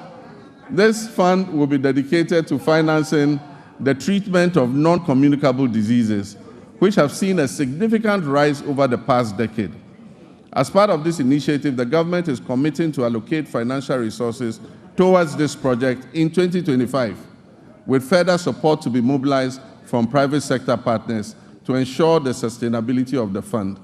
S1: this fund will be dedicated to financing the treatment of non-communicable diseases, which have seen a significant rise over the past decade. As part of this initiative, the government is committing to allocate financial resources towards this project in 2025, with further support to be mobilized from private sector partners to ensure the sustainability of the fund.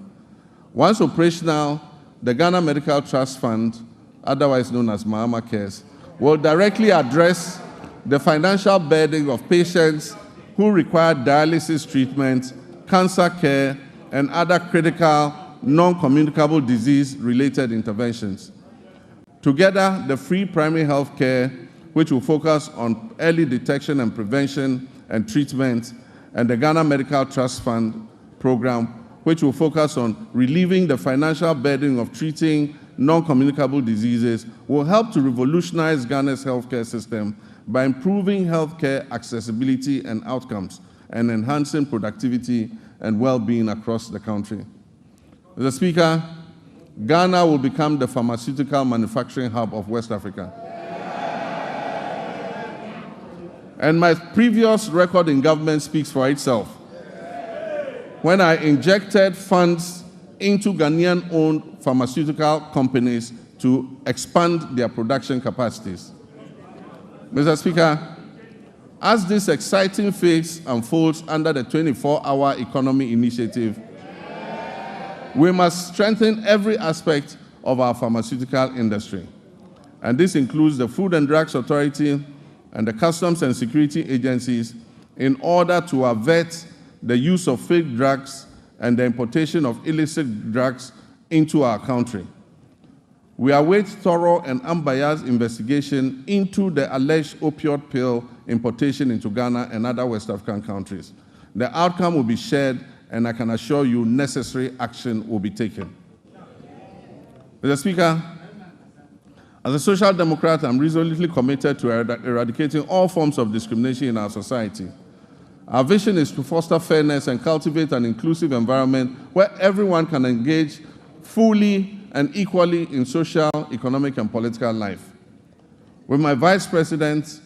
S1: Once operational, the Ghana Medical Trust Fund, otherwise known as Mahama Cares, will directly address the financial burden of patients who require dialysis treatment, cancer care, and other critical non-communicable disease-related interventions. Together, the free primary health care, which will focus on early detection and prevention and treatment, and the Ghana Medical Trust Fund program, which will focus on relieving the financial burden of treating non-communicable diseases, will help to revolutionize Ghana's healthcare system by improving healthcare accessibility and outcomes and enhancing productivity and well-being across the country. Mr. Speaker, Ghana will become the pharmaceutical manufacturing hub of West Africa. And my previous record in government speaks for itself. When I injected funds into Ghanaian-owned pharmaceutical companies to expand their production capacities. Mr. Speaker, as this exciting phase unfolds under the 24-hour economy initiative, we must strengthen every aspect of our pharmaceutical industry. And this includes the Food and Drugs Authority and the Customs and Security agencies in order to avert the use of fake drugs and the importation of illicit drugs into our country. We await thorough and unbiased investigation into the alleged opioid pill importation into Ghana and other West African countries. The outcome will be shared, and I can assure you necessary action will be taken. Mr. Speaker, as a Social Democrat, I'm resolutely committed to eradicating all forms of discrimination in our society. Our vision is to foster fairness and cultivate an inclusive environment where everyone can engage fully and equally in social, economic, and political life. With my Vice President,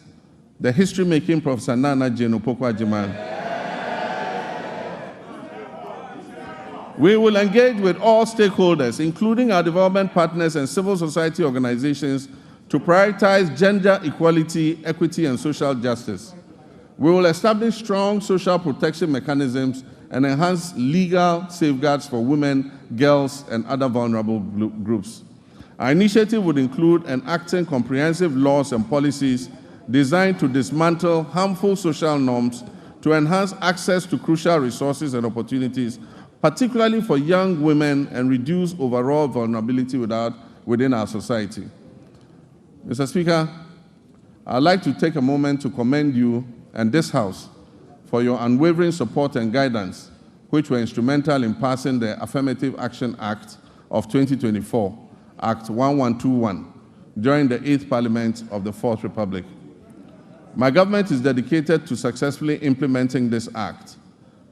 S1: the history-making Professor Nana Jane Opoku-Agyeman, we will engage with all stakeholders, including our development partners and civil society organizations, to prioritize gender equality, equity, and social justice. We will establish strong social protection mechanisms and enhance legal safeguards for women, girls, and other vulnerable groups. Our initiative would include enacting comprehensive laws and policies designed to dismantle harmful social norms, to enhance access to crucial resources and opportunities, particularly for young women, and reduce overall vulnerability within our society. Mr. Speaker, I'd like to take a moment to commend you and this House for your unwavering support and guidance, which were instrumental in passing the Affirmative Action Act of 2024, Act 1121, during the 8th Parliament of the 4th Republic. My government is dedicated to successfully implementing this act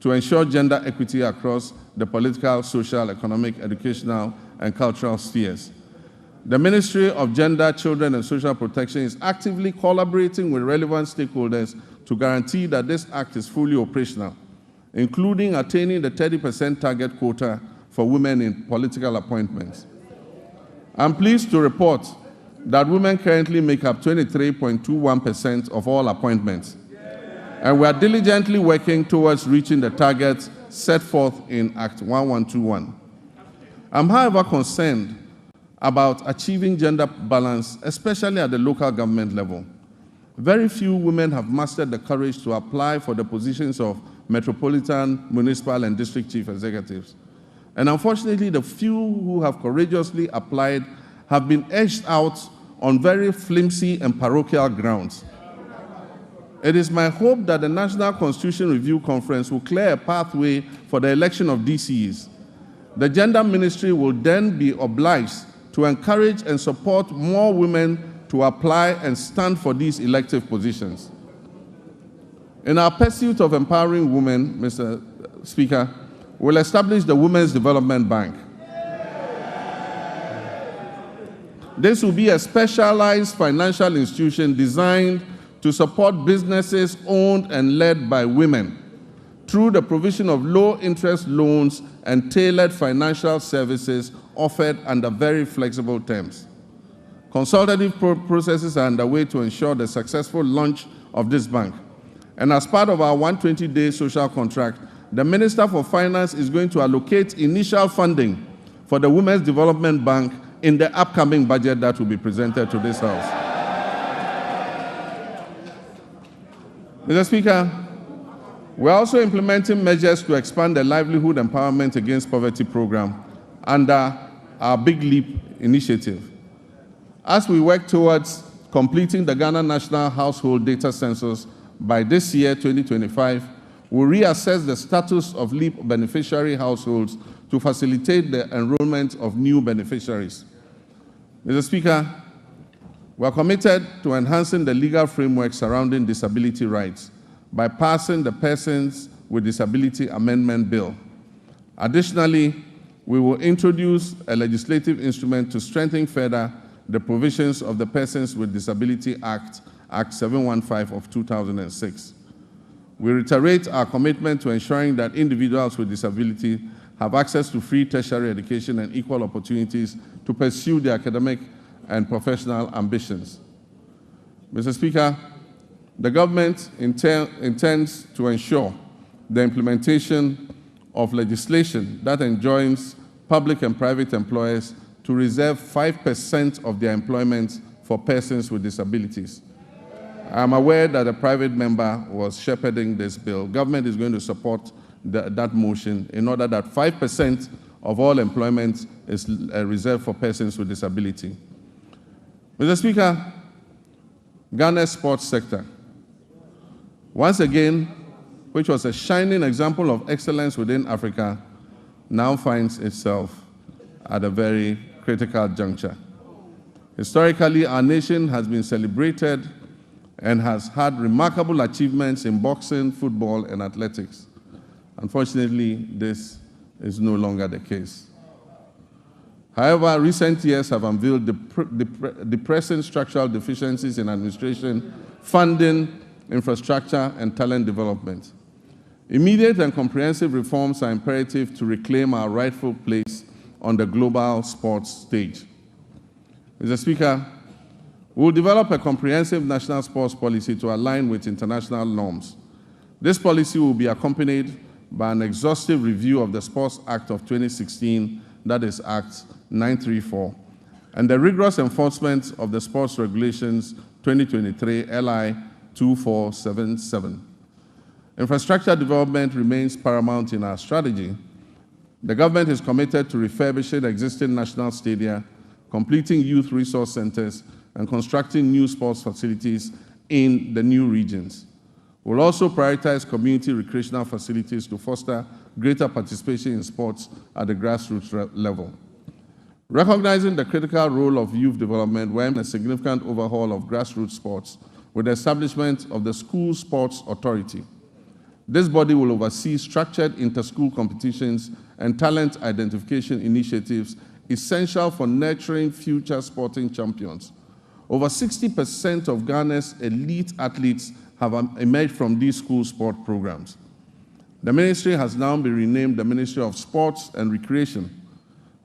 S1: to ensure gender equity across the political, social, economic, educational, and cultural spheres. The Ministry of Gender, Children, and Social Protection is actively collaborating with relevant stakeholders to guarantee that this act is fully operational, including attaining the 30% target quota for women in political appointments. I'm pleased to report that women currently make up 23.21% of all appointments, and we are diligently working towards reaching the targets set forth in Act 1121. I'm, however, concerned about achieving gender balance, especially at the local government level. Very few women have mastered the courage to apply for the positions of metropolitan, municipal, and district chief executives. And unfortunately, the few who have courageously applied have been edged out on very flimsy and parochial grounds. It is my hope that the National Constitution Review Conference will clear a pathway for the election of DCEs. The Gender Ministry will then be obliged to encourage and support more women to apply and stand for these elective positions. In our pursuit of empowering women, Mr. Speaker, we'll establish the Women's Development Bank. This will be a specialized financial institution designed to support businesses owned and led by women, through the provision of low-interest loans and tailored financial services offered under very flexible terms. Consultative processes are underway to ensure the successful launch of this bank. And as part of our 120-day social contract, the Minister for Finance is going to allocate initial funding for the Women's Development Bank in the upcoming budget that will be presented to this House. Mr. Speaker, we're also implementing measures to expand the Livelihood Empowerment Against Poverty program under our Big Leap initiative. As we work towards completing the Ghana National Household Data Census by this year, 2025, we'll reassess the status of LEAP beneficiary households to facilitate the enrollment of new beneficiaries. Mr. Speaker, we are committed to enhancing the legal framework surrounding disability rights by passing the Persons with Disability Amendment Bill. Additionally, we will introduce a legislative instrument to strengthen further the provisions of the Persons with Disability Act, Act 715 of 2006. We reiterate our commitment to ensuring that individuals with disability have access to free tertiary education and equal opportunities to pursue their academic and professional ambitions. Mr. Speaker, the government intends to ensure the implementation of legislation that enjoins public and private employers to reserve 5% of their employment for persons with disabilities. I am aware that a private member was shepherding this bill. Government is going to support that motion in order that 5% of all employment is reserved for persons with disability. Mr. Speaker, Ghana's sports sector, once again, which was a shining example of excellence within Africa, now finds itself at a very critical juncture. Historically, our nation has been celebrated and has had remarkable achievements in boxing, football, and athletics. Unfortunately, this is no longer the case. However, recent years have unveiled depressing structural deficiencies in administration, funding, infrastructure, and talent development. Immediate and comprehensive reforms are imperative to reclaim our rightful place on the global sports stage. Mr. Speaker, we will develop a comprehensive national sports policy to align with international norms. This policy will be accompanied by an exhaustive review of the Sports Act of 2016, that is Act 934, and the rigorous enforcement of the Sports Regulations 2023 LI 2477. Infrastructure development remains paramount in our strategy. The government is committed to refurbishing existing national stadia, completing youth resource centers, and constructing new sports facilities in the new regions. We'll also prioritize community recreational facilities to foster greater participation in sports at the grassroots level. Recognizing the critical role of youth development, we're in a significant overhaul of grassroots sports with the establishment of the School Sports Authority. This body will oversee structured inter-school competitions and talent identification initiatives essential for nurturing future sporting champions. Over 60% of Ghana's elite athletes have emerged from these school sport programs. The ministry has now been renamed the Ministry of Sports and Recreation.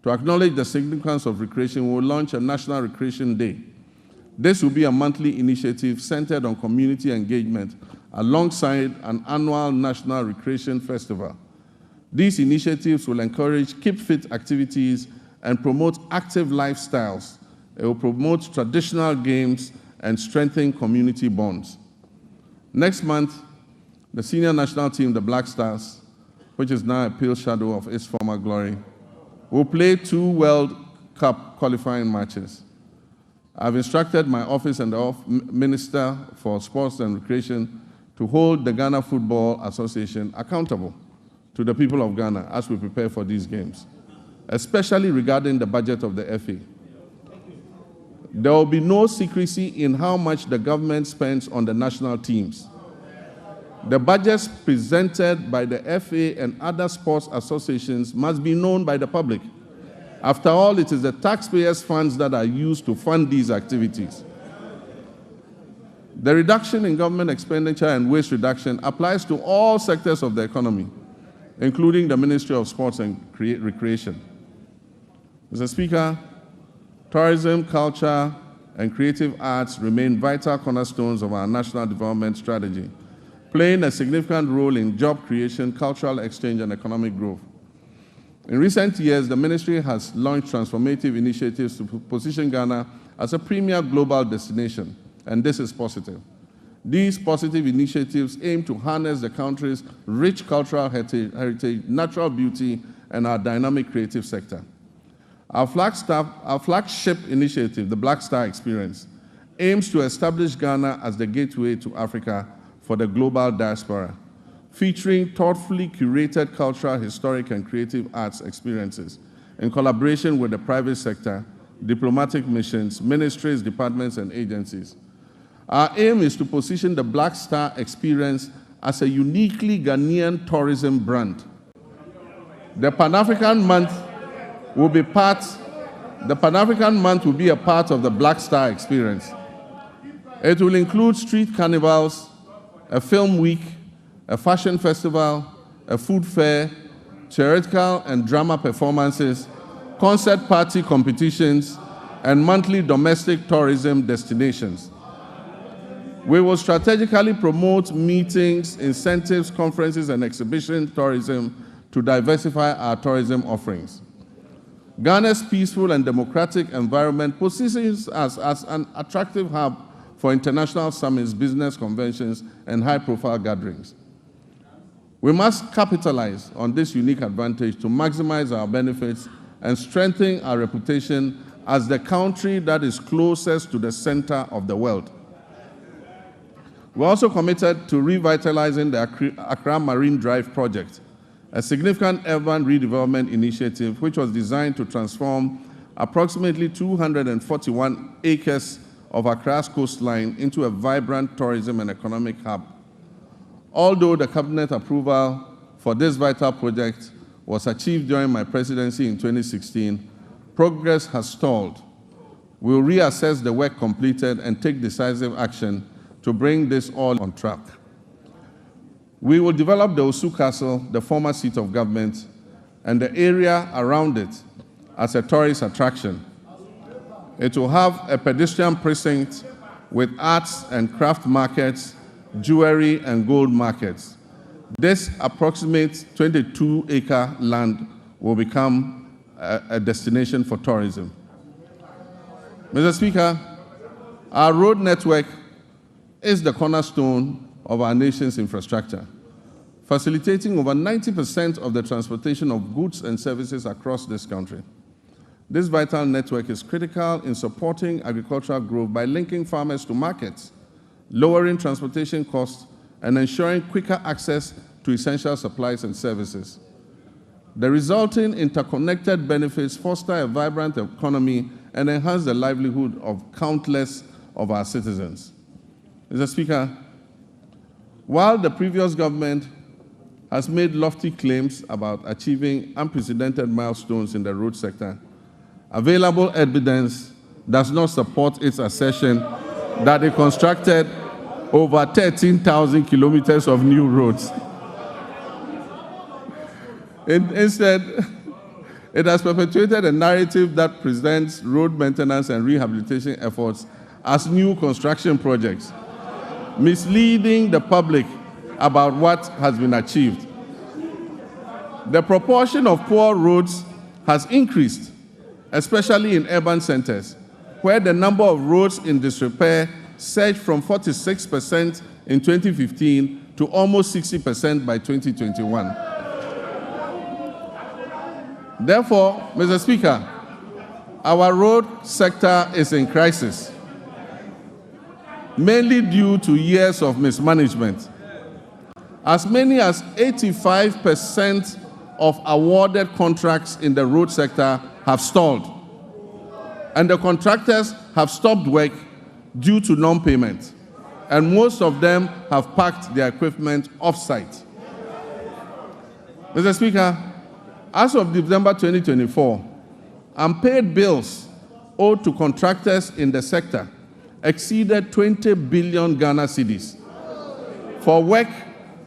S1: To acknowledge the significance of recreation, we will launch a National Recreation Day. This will be a monthly initiative centered on community engagement alongside an annual National Recreation Festival. These initiatives will encourage keep fit activities and promote active lifestyles. It will promote traditional games and strengthen community bonds. Next month, the senior national team, the Black Stars, which is now a pale shadow of its former glory, will play 2 World Cup qualifying matches. I've instructed my office and the Minister for Sports and Recreation to hold the Ghana Football Association accountable to the people of Ghana as we prepare for these games, especially regarding the budget of the FA. There will be no secrecy in how much the government spends on the national teams. The budgets presented by the FA and other sports associations must be known by the public. After all, it is the taxpayers' funds that are used to fund these activities. The reduction in government expenditure and waste reduction applies to all sectors of the economy, including the Ministry of Sports and Recreation. Mr. Speaker, tourism, culture, and creative arts remain vital cornerstones of our national development strategy, playing a significant role in job creation, cultural exchange, and economic growth. In recent years, the ministry has launched transformative initiatives to position Ghana as a premier global destination, and this is positive. These positive initiatives aim to harness the country's rich cultural heritage, natural beauty, and our dynamic creative sector. Our flagship initiative, the Black Star Experience, aims to establish Ghana as the gateway to Africa for the global diaspora, featuring thoughtfully curated cultural, historic, and creative arts experiences in collaboration with the private sector, diplomatic missions, ministries, departments, and agencies. Our aim is to position the Black Star Experience as a uniquely Ghanaian tourism brand. The Pan-African Month will be a part of the Black Star Experience. It will include street carnivals, a film week, a fashion festival, a food fair, theatrical and drama performances, concert party competitions, and monthly domestic tourism destinations. We will strategically promote meetings, incentives, conferences, and exhibition tourism to diversify our tourism offerings. Ghana's peaceful and democratic environment positions us as an attractive hub for international summits, business conventions, and high-profile gatherings. We must capitalize on this unique advantage to maximize our benefits and strengthen our reputation as the country that is closest to the center of the world. We're also committed to revitalizing the Accra Marine Drive project, a significant urban redevelopment initiative which was designed to transform approximately 241 acres of Accra's coastline into a vibrant tourism and economic hub. Although the cabinet approval for this vital project was achieved during my presidency in 2016, progress has stalled. We'll reassess the work completed and take decisive action to bring this all on track. We will develop the Osu Castle, the former seat of government, and the area around it as a tourist attraction. It will have a pedestrian precinct with arts and craft markets, jewelry and gold markets. This approximate 22-acre land will become a destination for tourism. Mr. Speaker, our road network is the cornerstone of our nation's infrastructure, facilitating over 90% of the transportation of goods and services across this country. This vital network is critical in supporting agricultural growth by linking farmers to markets, lowering transportation costs, and ensuring quicker access to essential supplies and services. The resulting interconnected benefits foster a vibrant economy and enhance the livelihood of countless of our citizens. Mr. Speaker, while the previous government has made lofty claims about achieving unprecedented milestones in the road sector, available evidence does not support its assertion that it constructed over 13,000 kilometers of new roads. Instead, it has perpetuated a narrative that presents road maintenance and rehabilitation efforts as new construction projects, misleading the public about what has been achieved. The proportion of poor roads has increased, especially in urban centers, where the number of roads in disrepair surged from 46% in 2015 to almost 60% by 2021. Therefore, Mr. Speaker, our road sector is in crisis, mainly due to years of mismanagement. As many as 85% of awarded contracts in the road sector have stalled, and the contractors have stopped work due to non-payment, and most of them have parked their equipment off-site. Mr. Speaker, as of December 2024, unpaid bills owed to contractors in the sector exceeded 20 billion Ghana cedis for work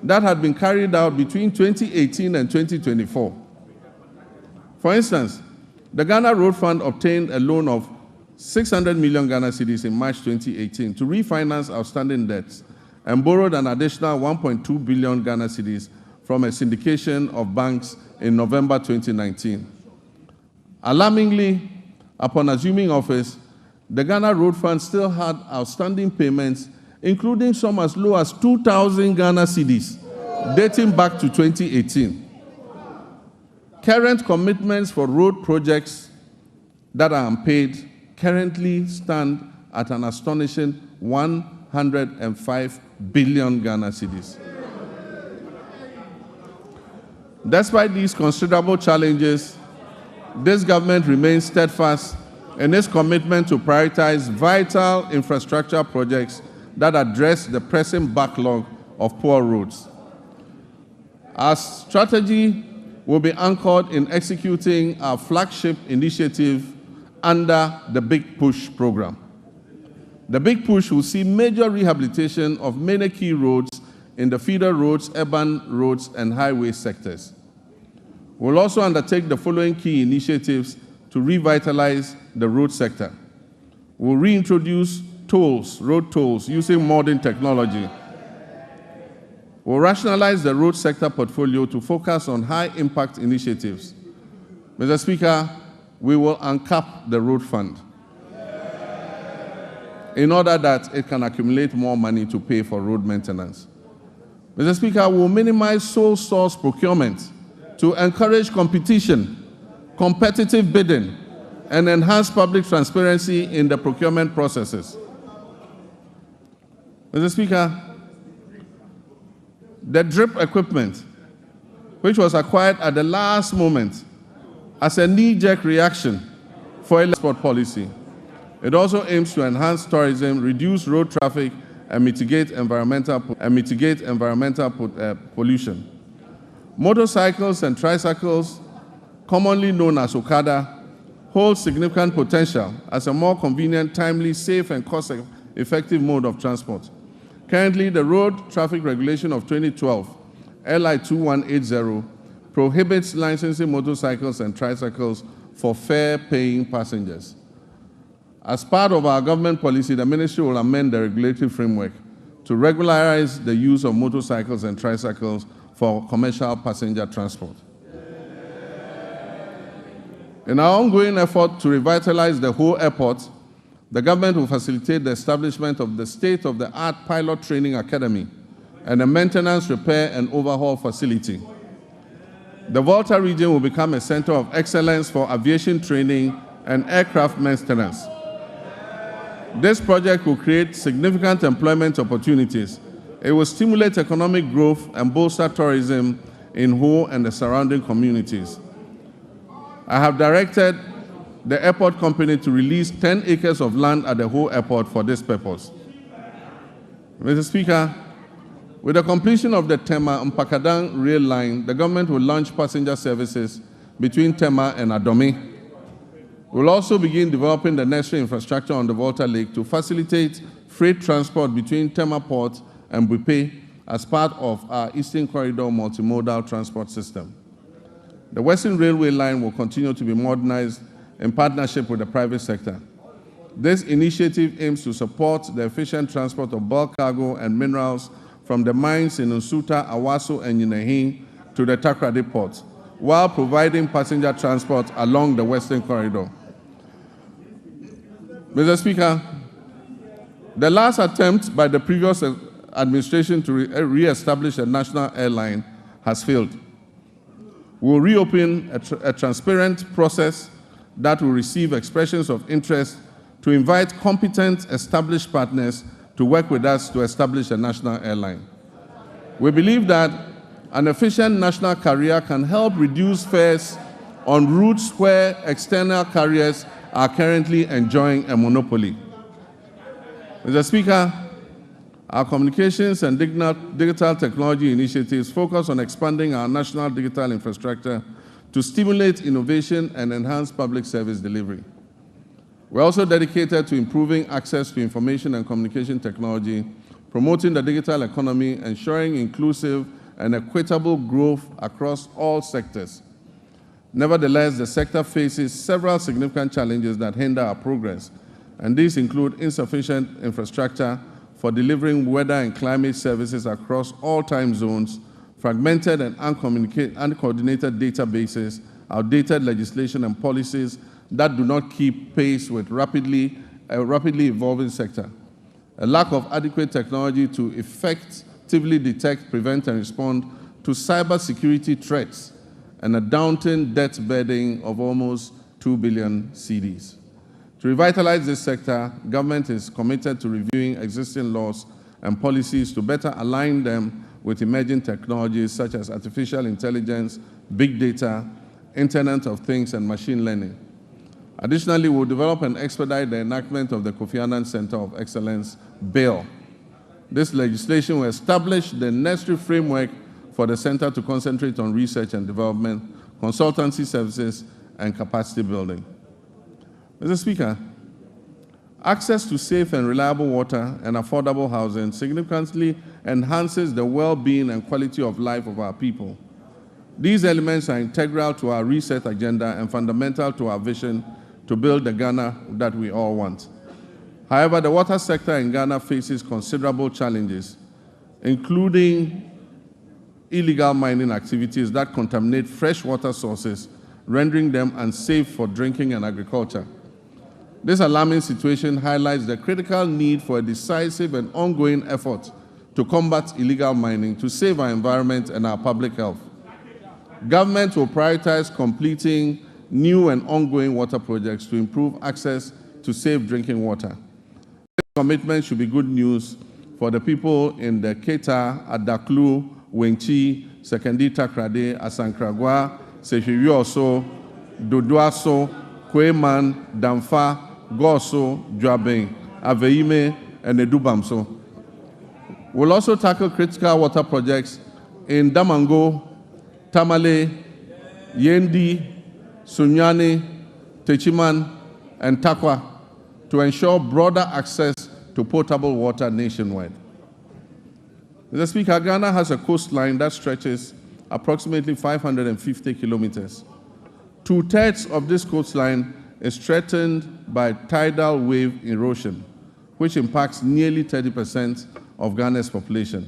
S1: that had been carried out between 2018 and 2024. For instance, the Ghana Road Fund obtained a loan of 600 million Ghana cedis in March 2018 to refinance outstanding debts and borrowed an additional 1.2 billion Ghana cedis from a syndication of banks in November 2019. Alarmingly, upon assuming office, the Ghana Road Fund still had outstanding payments, including some as low as 2,000 Ghana cedis, dating back to 2018. Current commitments for road projects that are unpaid currently stand at an astonishing 105 billion Ghana cedis. Despite these considerable challenges, this government remains steadfast in its commitment to prioritize vital infrastructure projects that address the pressing backlog of poor roads. Our strategy will be anchored in executing our flagship initiative under the Big Push program. The Big Push will see major rehabilitation of many key roads in the feeder roads, urban roads, and highway sectors. We'll also undertake the following key initiatives to revitalize the road sector. We'll reintroduce tolls, road tolls, using modern technology. We'll rationalize the road sector portfolio to focus on high-impact initiatives. Mr. Speaker, we will uncap the road fund in order that it can accumulate more money to pay for road maintenance. Mr. Speaker, we'll minimize sole source procurement to encourage competition, competitive bidding, and enhance public transparency in the procurement processes. Mr. Speaker, the drip equipment, which was acquired at the last moment as a knee-jerk reaction for export policy, it also aims to enhance tourism, reduce road traffic, and mitigate environmental pollution. Motorcycles and tricycles, commonly known as Okada, hold significant potential as a more convenient, timely, safe, and cost-effective mode of transport. Currently, the Road Traffic Regulation of 2012, LI 2180, prohibits licensing motorcycles and tricycles for fare-paying passengers. As part of our government policy, the Ministry will amend the regulatory framework to regularize the use of motorcycles and tricycles for commercial passenger transport. In our ongoing effort to revitalize the whole airport, the government will facilitate the establishment of the state-of-the-art pilot training academy and a maintenance, repair, and overhaul facility. The Volta region will become a center of excellence for aviation training and aircraft maintenance. This project will create significant employment opportunities. It will stimulate economic growth and bolster tourism in Ho and the surrounding communities. I have directed the airport company to release 10 acres of land at the Ho airport for this purpose. Mr. Speaker, with the completion of the Tema-Mpakadan rail line, the government will launch passenger services between Tema and Adome. We'll also begin developing the necessary infrastructure on the Volta Lake to facilitate freight transport between Tema Port and Bupe as part of our Eastern Corridor multimodal transport system. The Western Railway line will continue to be modernized in partnership with the private sector. This initiative aims to support the efficient transport of bulk cargo and minerals from the mines in Nsuta, Awaso, and Yinehin to the Takoradi port, while providing passenger transport along the Western Corridor. Mr. Speaker, the last attempt by the previous administration to re-establish a national airline has failed. We will reopen a transparent process that will receive expressions of interest to invite competent established partners to work with us to establish a national airline. We believe that an efficient national carrier can help reduce fares on routes where external carriers are currently enjoying a monopoly. Mr. Speaker, our communications and digital technology initiatives focus on expanding our national digital infrastructure to stimulate innovation and enhance public service delivery. We're also dedicated to improving access to information and communication technology, promoting the digital economy, ensuring inclusive and equitable growth across all sectors. Nevertheless, the sector faces several significant challenges that hinder our progress, and these include insufficient infrastructure for delivering weather and climate services across all time zones, fragmented and uncoordinated databases, outdated legislation and policies that do not keep pace with a rapidly evolving sector, a lack of adequate technology to effectively detect, prevent, and respond to cybersecurity threats, and a daunting debt burden of almost 2 billion cedis. To revitalize this sector, government is committed to reviewing existing laws and policies to better align them with emerging technologies such as artificial intelligence, big data, Internet of Things, and machine learning. Additionally, we'll develop and expedite the enactment of the Kofi Annan Center of Excellence Bill. This legislation will establish the necessary framework for the center to concentrate on research and development, consultancy services, and capacity building. Mr. Speaker, access to safe and reliable water and affordable housing significantly enhances the well-being and quality of life of our people. These elements are integral to our reset agenda and fundamental to our vision to build the Ghana that we all want. However, the water sector in Ghana faces considerable challenges, including illegal mining activities that contaminate fresh water sources, rendering them unsafe for drinking and agriculture. This alarming situation highlights the critical need for a decisive and ongoing effort to combat illegal mining, to save our environment and our public health. Government will prioritize completing new and ongoing water projects to improve access to safe drinking water. This commitment should be good news for the people in the Keta, Adaklu, Wenchi, Sekendi Takrade, Asankragwa, Sehwiwioso, Dodoaso, Kweman, Damfa, Goso, Dwabeng, Aveime, and Edubamso. We'll also tackle critical water projects in Damango, Tamale, Yendi, Sunyani, Techiman, and Takwa to ensure broader access to potable water nationwide. Mr. Speaker, Ghana has a coastline that stretches approximately 550 kilometers. 2/3 of this coastline is threatened by tidal wave erosion, which impacts nearly 30% of Ghana's population.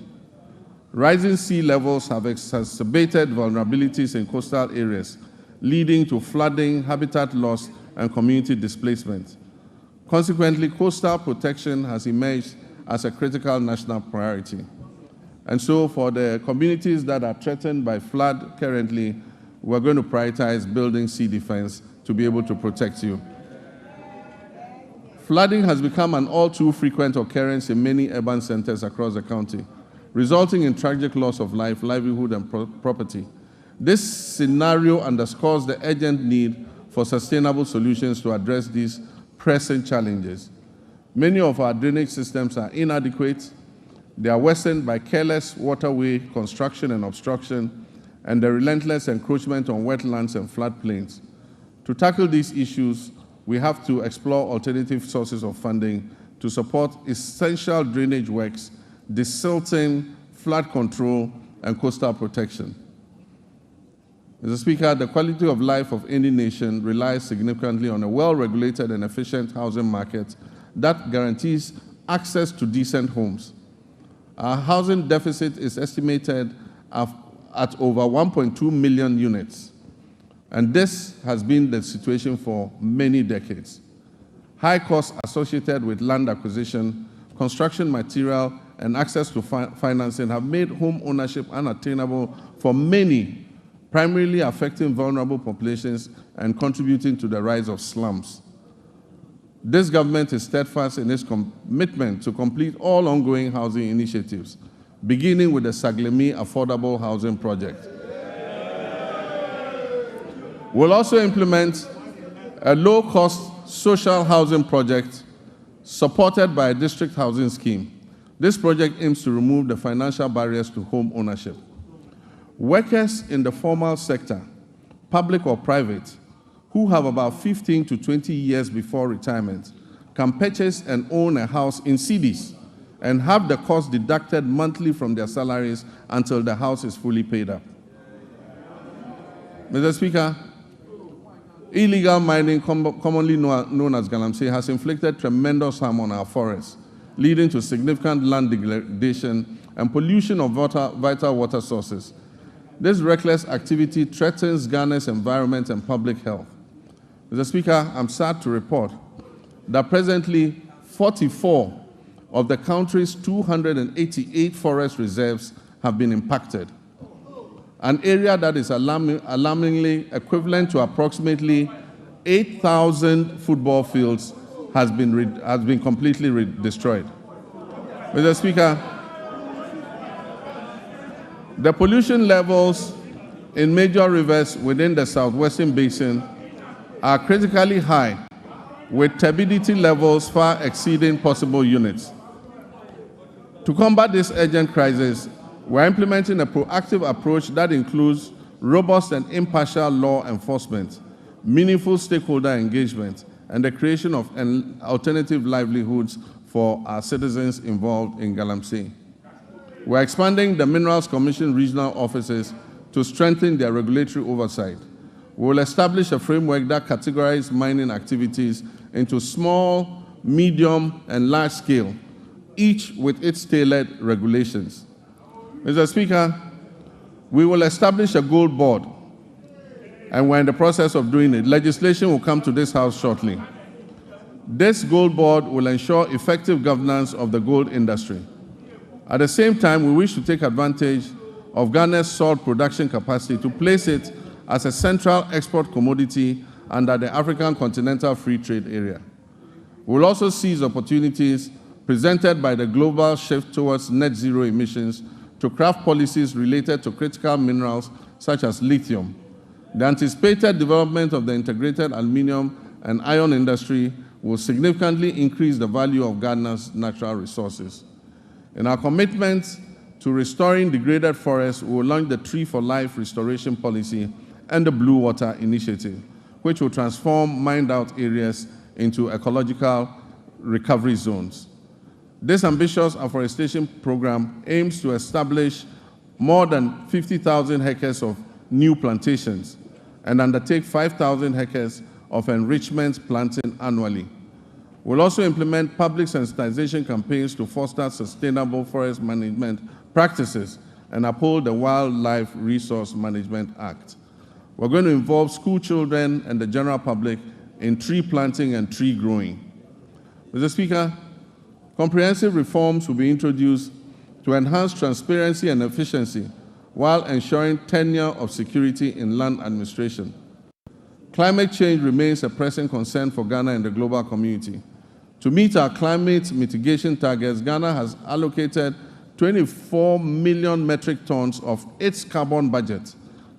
S1: Rising sea levels have exacerbated vulnerabilities in coastal areas, leading to flooding, habitat loss, and community displacement. Consequently, coastal protection has emerged as a critical national priority. And so for the communities that are threatened by flood currently, we're going to prioritize building sea defense to be able to protect you. Flooding has become an all too frequent occurrence in many urban centers across the county, resulting in tragic loss of life, livelihood, and property. This scenario underscores the urgent need for sustainable solutions to address these pressing challenges. Many of our drainage systems are inadequate. They are worsened by careless waterway construction and obstruction, and the relentless encroachment on wetlands and floodplains. To tackle these issues, we have to explore alternative sources of funding to support essential drainage works, desilting, flood control, and coastal protection. Mr. Speaker, the quality of life of any nation relies significantly on a well-regulated and efficient housing market that guarantees access to decent homes. Our housing deficit is estimated at over 1.2 million units, and this has been the situation for many decades. High costs associated with land acquisition, construction material, and access to financing have made home ownership unattainable for many, primarily affecting vulnerable populations and contributing to the rise of slums. This government is steadfast in its commitment to complete all ongoing housing initiatives, beginning with the Saglemi Affordable Housing Project. We'll also implement a low-cost social housing project supported by a district housing scheme. This project aims to remove the financial barriers to home ownership. Workers in the formal sector, public or private, who have about 15 to 20 years before retirement can purchase and own a house in cedis and have the cost deducted monthly from their salaries until the house is fully paid up. Mr. Speaker, illegal mining, commonly known as galamsey, has inflicted tremendous harm on our forests, leading to significant land degradation and pollution of vital water sources. This reckless activity threatens Ghana's environment and public health. Mr. Speaker, I'm sad to report that presently 44 of the country's 288 forest reserves have been impacted, an area that is alarmingly equivalent to approximately 8,000 football fields has been completely destroyed. Mr. Speaker, the pollution levels in major rivers within the southwestern basin are critically high, with turbidity levels far exceeding possible units. To combat this urgent crisis, we're implementing a proactive approach that includes robust and impartial law enforcement, meaningful stakeholder engagement, and the creation of alternative livelihoods for our citizens involved in galamsey. We're expanding the Minerals Commission regional offices to strengthen their regulatory oversight. We will establish a framework that categorizes mining activities into small, medium, and large scale, each with its tailored regulations. Mr. Speaker, we will establish a gold board, and we're in the process of doing it. Legislation will come to this House shortly. This gold board will ensure effective governance of the gold industry. At the same time, we wish to take advantage of Ghana's salt production capacity to place it as a central export commodity under the African Continental Free Trade Area. We will also seize opportunities presented by the global shift towards net zero emissions to craft policies related to critical minerals such as lithium. The anticipated development of the integrated aluminium and iron industry will significantly increase the value of Ghana's natural resources. In our commitment to restoring degraded forests, we will launch the Tree for Life restoration policy and the Blue Water Initiative, which will transform mined-out areas into ecological recovery zones. This ambitious afforestation program aims to establish more than 50,000 hectares of new plantations and undertake 5,000 hectares of enrichment planting annually. We'll also implement public sensitization campaigns to foster sustainable forest management practices and uphold the Wildlife Resource Management Act. We're going to involve school children and the general public in tree planting and tree growing. Mr. Speaker, comprehensive reforms will be introduced to enhance transparency and efficiency while ensuring tenure of security in land administration. Climate change remains a pressing concern for Ghana and the global community. To meet our climate mitigation targets, Ghana has allocated 24 million metric tons of its carbon budget,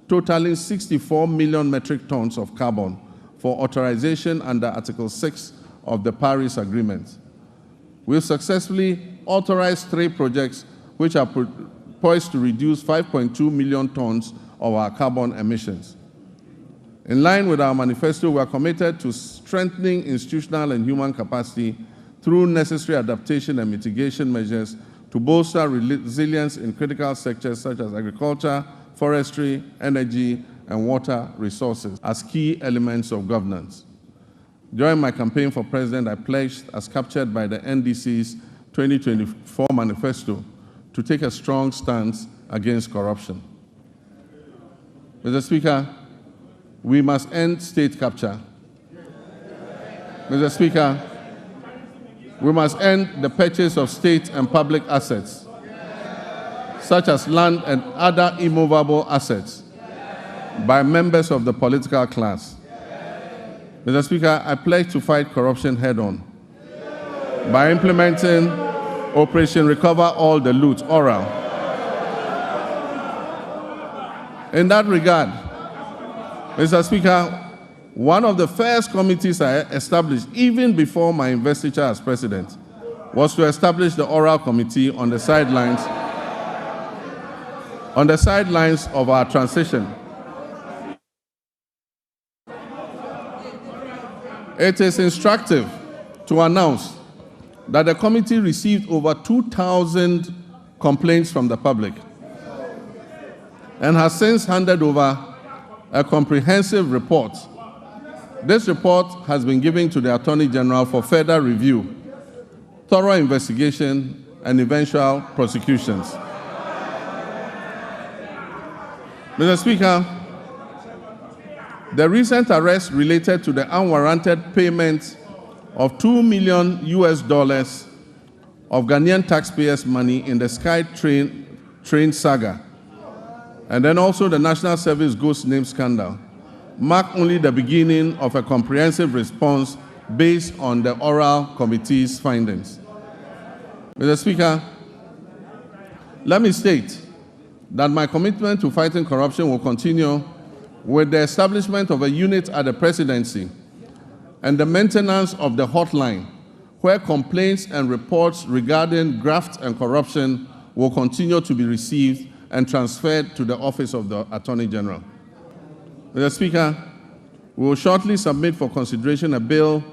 S1: totaling 64 million metric tons of carbon for authorization under Article 6 of the Paris Agreement. We've successfully authorized 3 projects which are poised to reduce 5.2 million tons of our carbon emissions. In line with our manifesto, we are committed to strengthening institutional and human capacity through necessary adaptation and mitigation measures to bolster resilience in critical sectors such as agriculture, forestry, energy, and water resources as key elements of governance. During my campaign for president, I pledged, as captured by the NDC's 2024 manifesto, to take a strong stance against corruption. Mr. Speaker, we must end state capture. Mr. Speaker, we must end the purchase of state and public assets, such as land and other immovable assets, by members of the political class. Mr. Speaker, I pledge to fight corruption head-on by implementing Operation Recover All the Loot, ORAL. In that regard, Mr. Speaker, one of the first committees I established, even before my investiture as president, was to establish the ORAL Committee on the sidelines of our transition. It is instructive to announce that the committee received over 2,000 complaints from the public and has since handed over a comprehensive report. This report has been given to the Attorney General for further review, thorough investigation, and eventual prosecutions. Mr. Speaker, the recent arrest related to the unwarranted payment of $2 million of Ghanaian taxpayers' money in the Sky train saga, and then also the National Service Ghost Name scandal, mark only the beginning of a comprehensive response based on the oral committee's findings. Mr. Speaker, let me state that my commitment to fighting corruption will continue with the establishment of a unit at the presidency and the maintenance of the hotline, where complaints and reports regarding graft and corruption will continue to be received and transferred to the Office of the Attorney General. Mr. Speaker, we will shortly submit for consideration a bill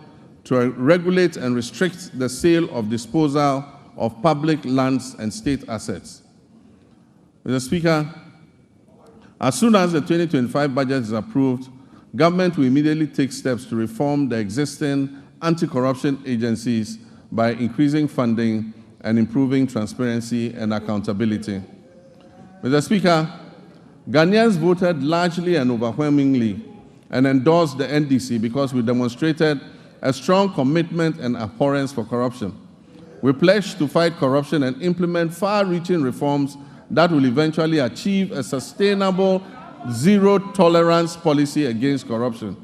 S1: to regulate and restrict the sale of disposal of public lands and state assets. Mr. Speaker, as soon as the 2025 budget is approved, government will immediately take steps to reform the existing anti-corruption agencies by increasing funding and improving transparency and accountability. Mr. Speaker, Ghanaians voted largely and overwhelmingly and endorsed the NDC because we demonstrated a strong commitment and abhorrence for corruption. We pledged to fight corruption and implement far-reaching reforms that will eventually achieve a sustainable zero-tolerance policy against corruption.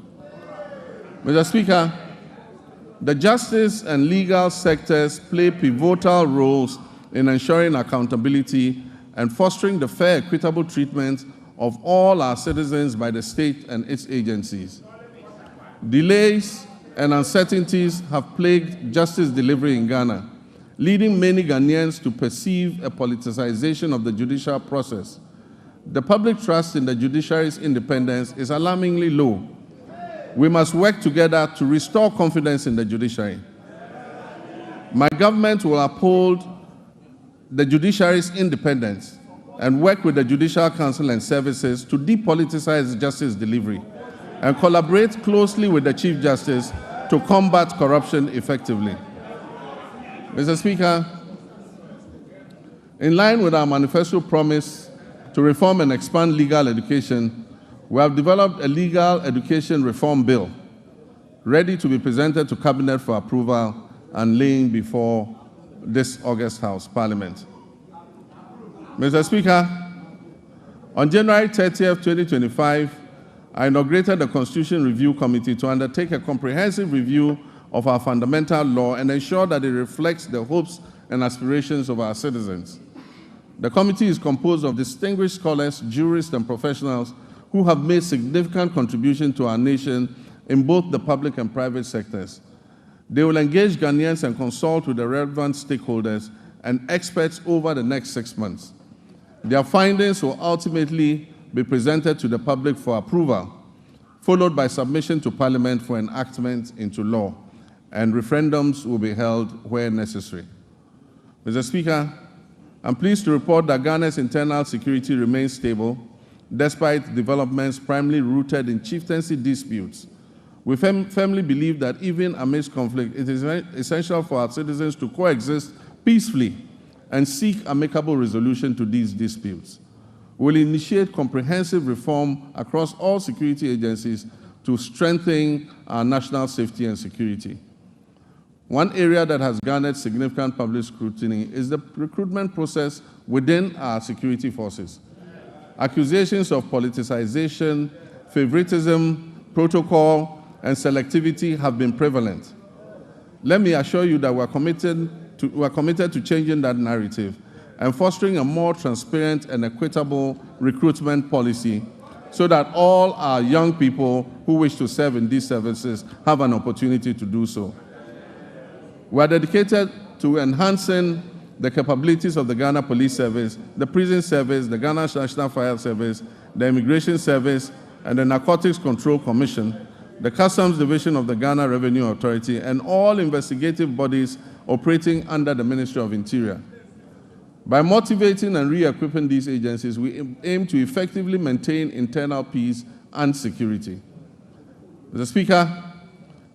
S1: Mr. Speaker, the justice and legal sectors play pivotal roles in ensuring accountability and fostering the fair, equitable treatment of all our citizens by the state and its agencies. Delays and uncertainties have plagued justice delivery in Ghana, leading many Ghanaians to perceive a politicization of the judicial process. The public trust in the judiciary's independence is alarmingly low. We must work together to restore confidence in the judiciary. My government will uphold the judiciary's independence and work with the Judicial Council and services to depoliticize justice delivery and collaborate closely with the Chief Justice to combat corruption effectively. Mr. Speaker, in line with our manifesto promise to reform and expand legal education, we have developed a legal education reform bill ready to be presented to Cabinet for approval and laying before this August House Parliament. Mr. Speaker, on January 30th, 2025, I inaugurated the Constitution Review Committee to undertake a comprehensive review of our fundamental law and ensure that it reflects the hopes and aspirations of our citizens. The committee is composed of distinguished scholars, jurists, and professionals who have made significant contributions to our nation in both the public and private sectors. They will engage Ghanaians and consult with the relevant stakeholders and experts over the next 6 months. Their findings will ultimately be presented to the public for approval, followed by submission to Parliament for enactment into law, and referendums will be held where necessary. Mr. Speaker, I'm pleased to report that Ghana's internal security remains stable, despite developments primarily rooted in chieftaincy disputes. We firmly believe that even amidst conflict, it is essential for our citizens to coexist peacefully and seek amicable resolution to these disputes. We'll initiate comprehensive reform across all security agencies to strengthen our national safety and security. One area that has garnered significant public scrutiny is the recruitment process within our security forces. Accusations of politicization, favoritism, protocol, and selectivity have been prevalent. Let me assure you that we're committed to changing that narrative and fostering a more transparent and equitable recruitment policy so that all our young people who wish to serve in these services have an opportunity to do so. We are dedicated to enhancing the capabilities of the Ghana Police Service, the Prison Service, the Ghana National Fire Service, the Immigration Service, and the Narcotics Control Commission the Customs Division of the Ghana Revenue Authority, and all investigative bodies operating under the Ministry of Interior. By motivating and re-equipping these agencies, we aim to effectively maintain internal peace and security. Mr. Speaker,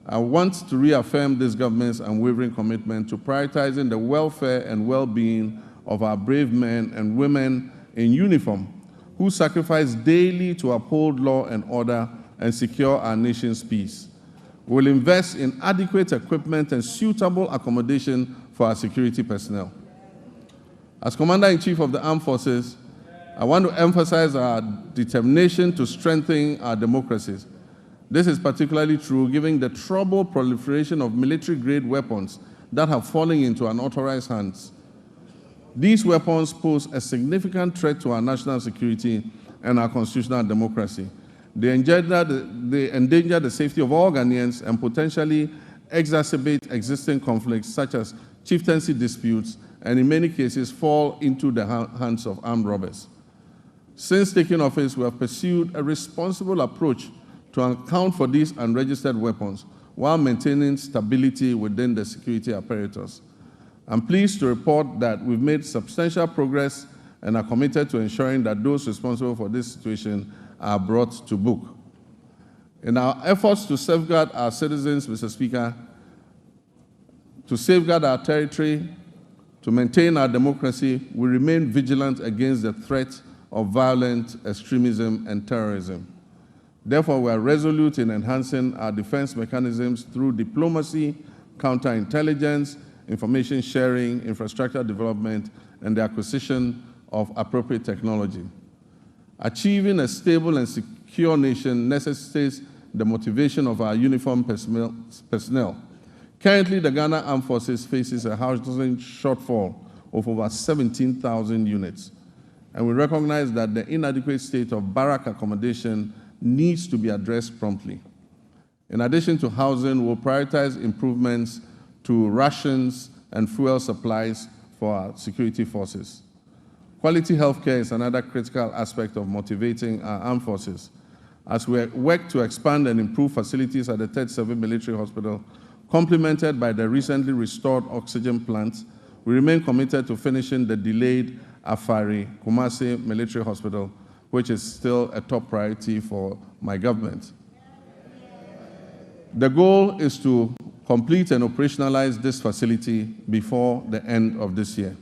S1: I want to reaffirm this government's unwavering commitment to prioritizing the welfare and well-being of our brave men and women in uniform who sacrifice daily to uphold law and order and secure our nation's peace. We will invest in adequate equipment and suitable accommodation for our security personnel. As Commander-in-Chief of the Armed Forces, I want to emphasize our determination to strengthen our democracies. This is particularly true given the troubled proliferation of military-grade weapons that have fallen into unauthorized hands. These weapons pose a significant threat to our national security and our constitutional democracy. They endanger the safety of all Ghanaians and potentially exacerbate existing conflicts such as chieftaincy disputes, and in many cases fall into the hands of armed robbers. Since taking office, we have pursued a responsible approach to account for these unregistered weapons while maintaining stability within the security apparatus. I'm pleased to report that we've made substantial progress and are committed to ensuring that those responsible for this situation are brought to book. In our efforts to safeguard our citizens, Mr. Speaker, to safeguard our territory, to maintain our democracy, we remain vigilant against the threat of violent extremism and terrorism. Therefore, we are resolute in enhancing our defense mechanisms through diplomacy, counterintelligence, information sharing, infrastructure development, and the acquisition of appropriate technology. Achieving a stable and secure nation necessitates the motivation of our uniformed personnel. Currently, the Ghana Armed Forces faces a housing shortfall of over 17,000 units, and we recognize that the inadequate state of barrack accommodation needs to be addressed promptly. In addition to housing, we'll prioritize improvements to rations and fuel supplies for our security forces. Quality healthcare is another critical aspect of motivating our armed forces. As we work to expand and improve facilities at the 3rd Civil Military Hospital, complemented by the recently restored oxygen plant, we remain committed to finishing the delayed Afari Kumasi Military Hospital, which is still a top priority for my government. The goal is to complete and operationalize this facility before the end of this year.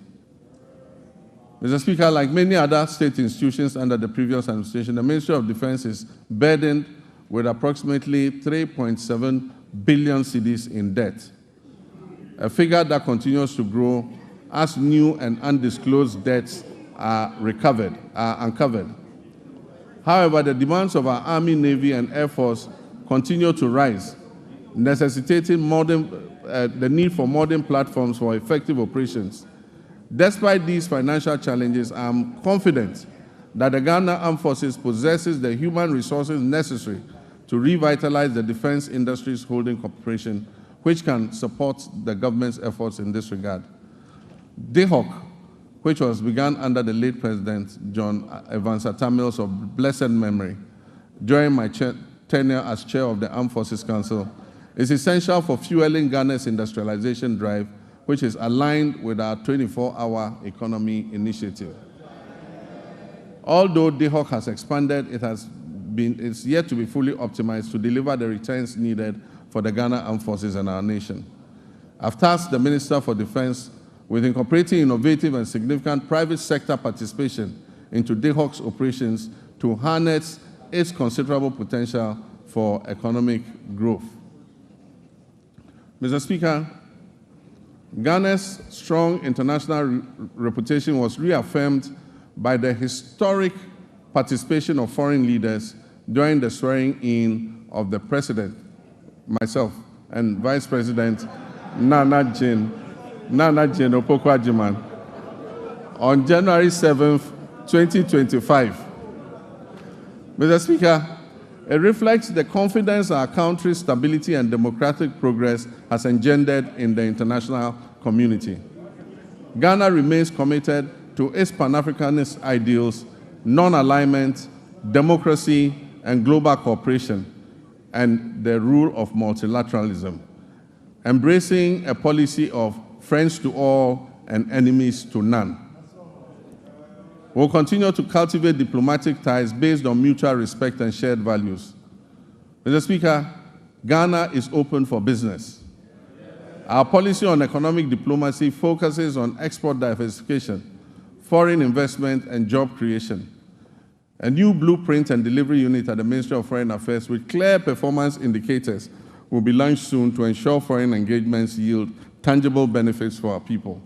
S1: Mr. Speaker, like many other state institutions under the previous administration, the Ministry of Defense is burdened with approximately 3.7 billion cedis in debt, a figure that continues to grow as new and undisclosed debts are uncovered. However, the demands of our Army, Navy, and Air Force continue to rise, necessitating the need for modern platforms for effective operations. Despite these financial challenges, I am confident that the Ghana Armed Forces possesses the human resources necessary to revitalize the defense industry's holding corporation, which can support the government's efforts in this regard. DHOC, which was begun under the late President John Evans Atta Mills of blessed memory, during my tenure as chair of the Armed Forces Council, is essential for fueling Ghana's industrialization drive, which is aligned with our 24-hour economy initiative. Although DHOC has expanded, it's yet to be fully optimized to deliver the returns needed for the Ghana Armed Forces and our nation. I've tasked the Minister for Defense with incorporating innovative and significant private sector participation into DHOC's operations to harness its considerable potential for economic growth. Mr. Speaker, Ghana's strong international reputation was reaffirmed by the historic participation of foreign leaders during the swearing-in of the President, myself, and Vice President Nana Jane Opoku-Agyeman on January 7th, 2025. Mr. Speaker, it reflects the confidence our country's stability and democratic progress has engendered in the international community. Ghana remains committed to its Pan-Africanist ideals, non-alignment, democracy, and global cooperation, and the rule of multilateralism, embracing a policy of friends to all and enemies to none. We'll continue to cultivate diplomatic ties based on mutual respect and shared values. Mr. Speaker, Ghana is open for business. Our policy on economic diplomacy focuses on export diversification, foreign investment, and job creation. A new blueprint and delivery unit at the Ministry of Foreign Affairs with clear performance indicators will be launched soon to ensure foreign engagements yield tangible benefits for our people.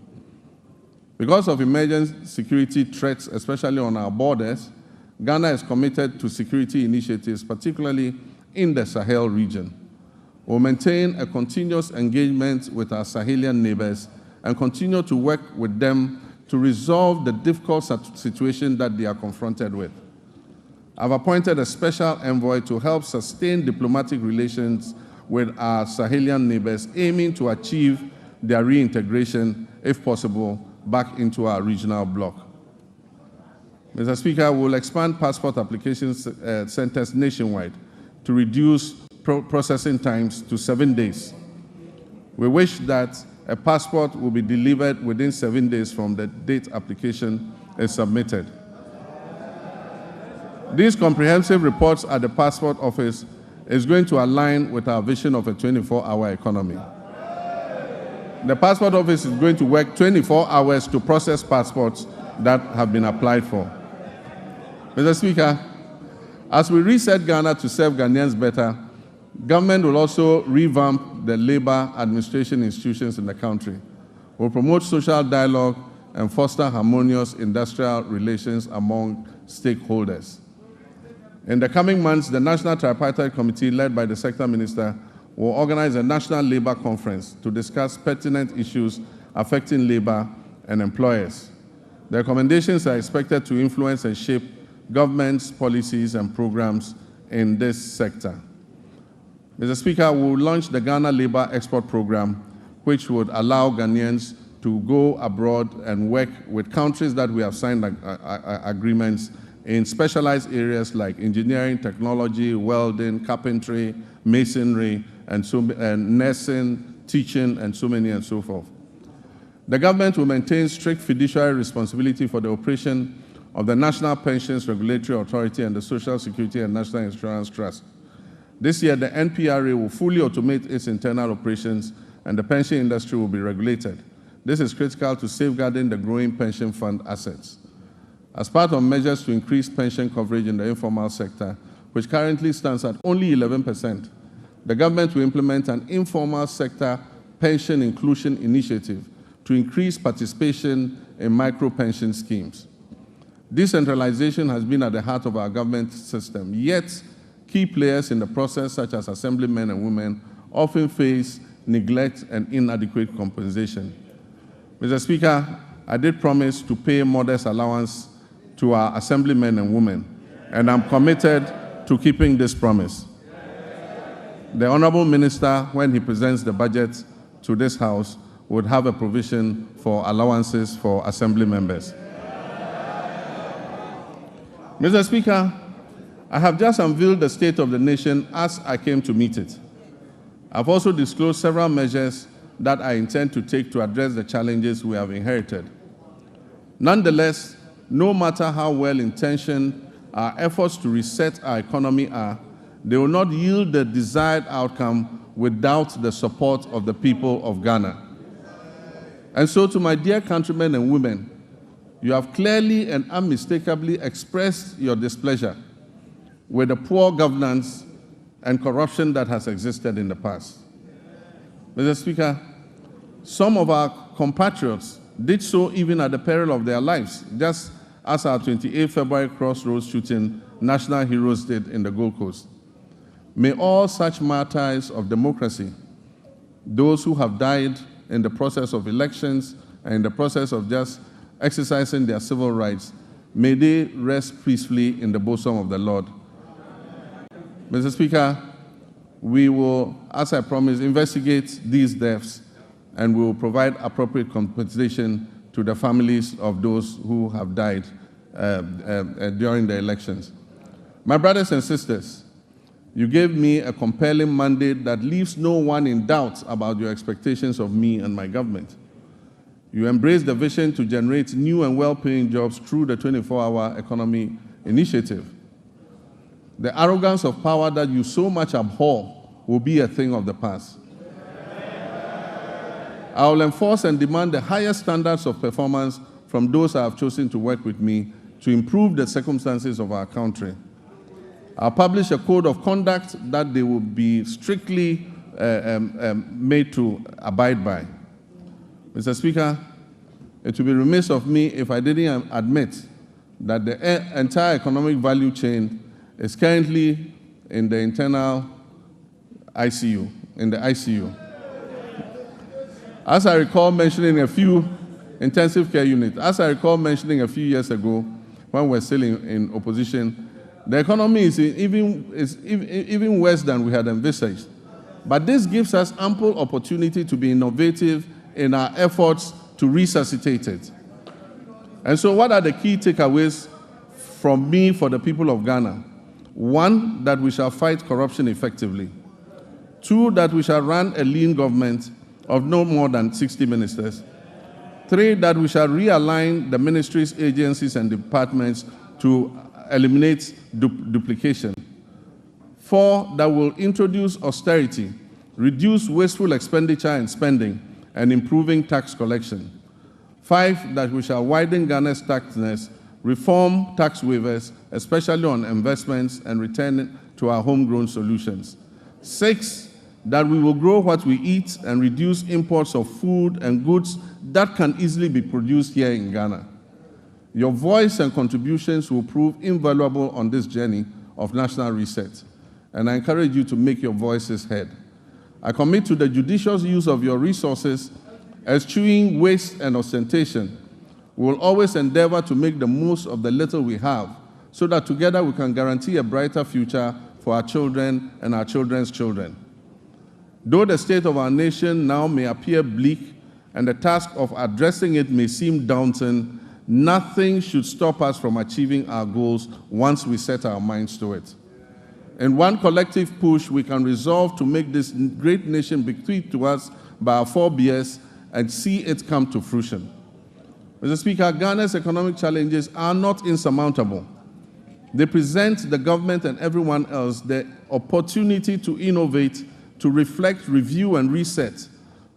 S1: Because of emerging security threats, especially on our borders, Ghana is committed to security initiatives, particularly in the Sahel region. We'll maintain a continuous engagement with our Sahelian neighbors and continue to work with them to resolve the difficult situation that they are confronted with. I've appointed a special envoy to help sustain diplomatic relations with our Sahelian neighbors, aiming to achieve their reintegration, if possible, back into our regional bloc. Mr. Speaker, we'll expand passport application centers nationwide to reduce processing times to 7 days. We wish that a passport will be delivered within 7 days from the date application is submitted. These comprehensive reports at the Passport Office is going to align with our vision of a 24-hour economy. The Passport Office is going to work 24 hours to process passports that have been applied for. Mr. Speaker, as we reset Ghana to serve Ghanaians better, government will also revamp the labor administration institutions in the country. We'll promote social dialogue and foster harmonious industrial relations among stakeholders. In the coming months, the National Tripartite Committee, led by the Sector Minister, will organize a national labor conference to discuss pertinent issues affecting labor and employers. The recommendations are expected to influence and shape government's policies and programs in this sector. Mr. Speaker, we will launch the Ghana Labor Export Program, which would allow Ghanaians to go abroad and work with countries that we have signed agreements in specialized areas like engineering, technology, welding, carpentry, masonry, and nursing, teaching, and so many and so forth. The government will maintain strict fiduciary responsibility for the operation of the National Pensions Regulatory Authority and the Social Security and National Insurance Trust. This year, the NPRA will fully automate its internal operations and the pension industry will be regulated. This is critical to safeguarding the growing pension fund assets. As part of measures to increase pension coverage in the informal sector, which currently stands at only 11%, the government will implement an informal sector pension inclusion initiative to increase participation in micro-pension schemes. Decentralization has been at the heart of our government system, yet key players in the process, such as assemblymen and women, often face neglect and inadequate compensation. Mr. Speaker, I did promise to pay modest allowance to our assemblymen and women, and I'm committed to keeping this promise. The Honorable Minister, when he presents the budget to this House, would have a provision for allowances for assembly members. Mr. Speaker, I have just unveiled the state of the nation as I came to meet it. I've also disclosed several measures that I intend to take to address the challenges we have inherited. Nonetheless, no matter how well-intentioned our efforts to reset our economy are, they will not yield the desired outcome without the support of the people of Ghana. And so, to my dear countrymen and women, you have clearly and unmistakably expressed your displeasure with the poor governance and corruption that has existed in the past. Mr. Speaker, some of our compatriots did so even at the peril of their lives, just as our 28 February crossroads shooting national heroes did in the Gold Coast. May all such martyrs of democracy, those who have died in the process of elections and in the process of just exercising their civil rights, may they rest peacefully in the bosom of the Lord. Mr. Speaker, we will, as I promised, investigate these deaths and we will provide appropriate compensation to the families of those who have died during the elections. My brothers and sisters, You gave me a compelling mandate that leaves no one in doubt about your expectations of me and my government. You embraced the vision to generate new and well-paying jobs through the 24-hour economy initiative. The arrogance of power that you so much abhor will be a thing of the past. I will enforce and demand the highest standards of performance from those I have chosen to work with me to improve the circumstances of our country. I'll publish a code of conduct that they will be strictly made to abide by. Mr. Speaker, it would be remiss of me if I didn't admit that the entire economic value chain is currently in the internal ICU, in the ICU. As I recall mentioning a few intensive care units, as I recall mentioning a few years ago when we were still in opposition, the economy is even worse than we had envisaged. But this gives us ample opportunity to be innovative in our efforts to resuscitate it. And so what are the key takeaways from me for the people of Ghana? 1, that we shall fight corruption effectively. 2, that we shall run a lean government of no more than 60 ministers. 3, that we shall realign the ministries, agencies, and departments to eliminate duplication. 4, that will introduce austerity, reduce wasteful expenditure and spending, and improving tax collection. 5, that we shall widen Ghana's tax nest, reform tax waivers, especially on investments, and return to our homegrown solutions. 6, that we will grow what we eat and reduce imports of food and goods that can easily be produced here in Ghana. Your voice and contributions will prove invaluable on this journey of national reset, and I encourage you to make your voices heard. I commit to the judicious use of your resources, eschewing waste and ostentation. We will always endeavor to make the most of the little we have, so that together we can guarantee a brighter future for our children and our children's children. Though the state of our nation now may appear bleak and the task of addressing it may seem daunting, nothing should stop us from achieving our goals once we set our minds to it. In one collective push, we can resolve to make this great nation bequeathed to us by our forebears and see it come to fruition. Mr. Speaker, Ghana's economic challenges are not insurmountable. They present the government and everyone else the opportunity to innovate, to reflect, review, and reset,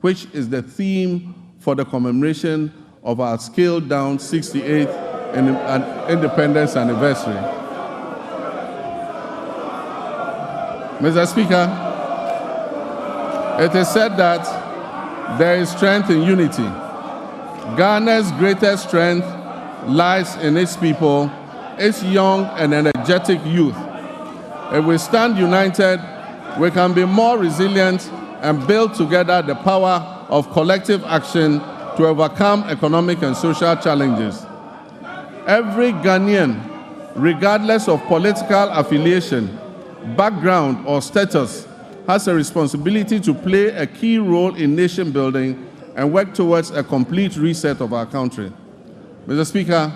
S1: which is the theme for the commemoration of our scaled-down 68th independence anniversary. Mr. Speaker, it is said that there is strength in unity. Ghana's greatest strength lies in its people, its young and energetic youth. If we stand united, we can be more resilient and build together the power of collective action to overcome economic and social challenges. Every Ghanaian, regardless of political affiliation, background, or status, has a responsibility to play a key role in nation building and work towards a complete reset of our country. Mr. Speaker,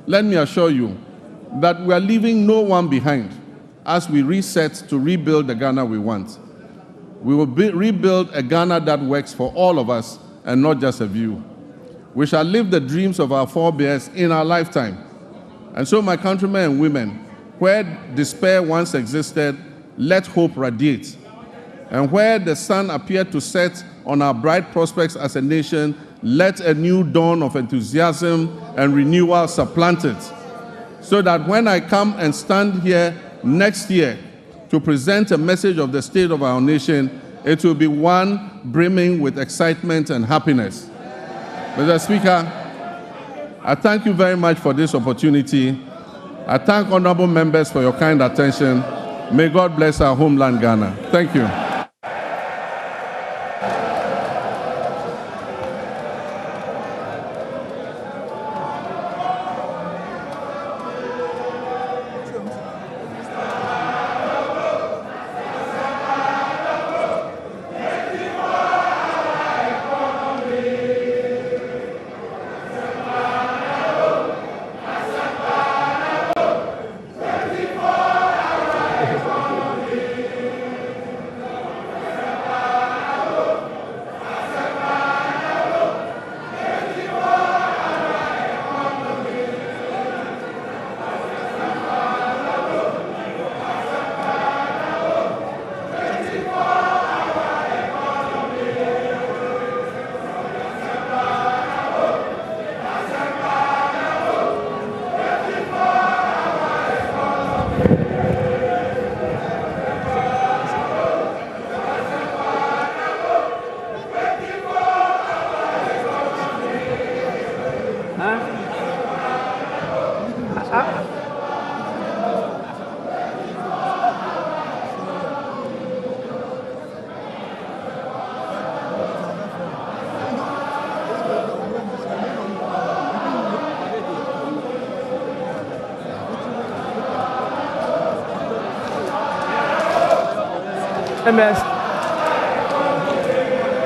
S1: let me assure you that we are leaving no one behind as we reset to rebuild the Ghana we want. We will rebuild a Ghana that works for all of us and not just a few. We shall live the dreams of our forebears in our lifetime. And so, my countrymen and women, where despair once existed, let hope radiate. And where the sun appeared to set on our bright prospects as a nation, let a new dawn of enthusiasm and renewal supplant it. So that when I come and stand here next year to present a message of the state of our nation, it will be one brimming with excitement and happiness. Mr. Speaker, I thank you very much for this opportunity. I thank honorable members for your kind attention. May God bless our homeland, Ghana. Thank you.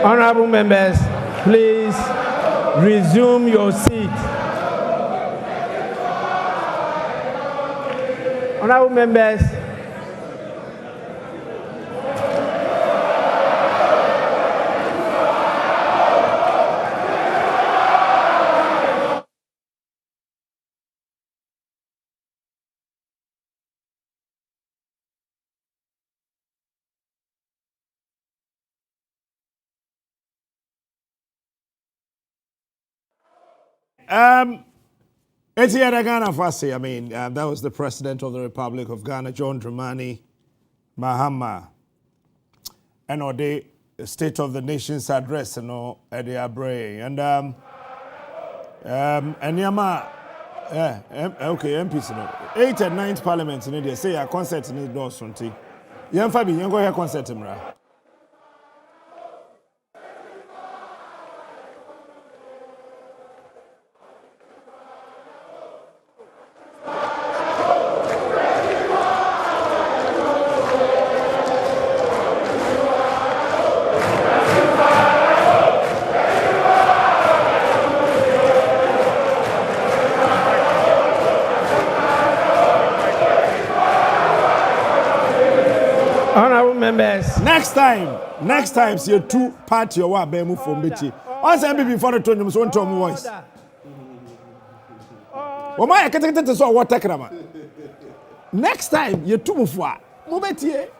S2: Honorable members, please resume your seat. Honorable members,
S3: It's here Ghana Fasi. I mean, that was the President of the Republic of Ghana, John Dramani Mahama, and the State of the Nation's address, Eddie Abre, and Yama, okay, MPs, 8th and 9th Parliament in India say a concert in the Dawson tea. Young Fabi, you go here concert, Mra.
S2: members.
S3: Next time, see you two party your wa be move from Bichi. Once I be before the tone, so one tone voice. Well, my get so what take rama. Next time, you two move wa. Move it.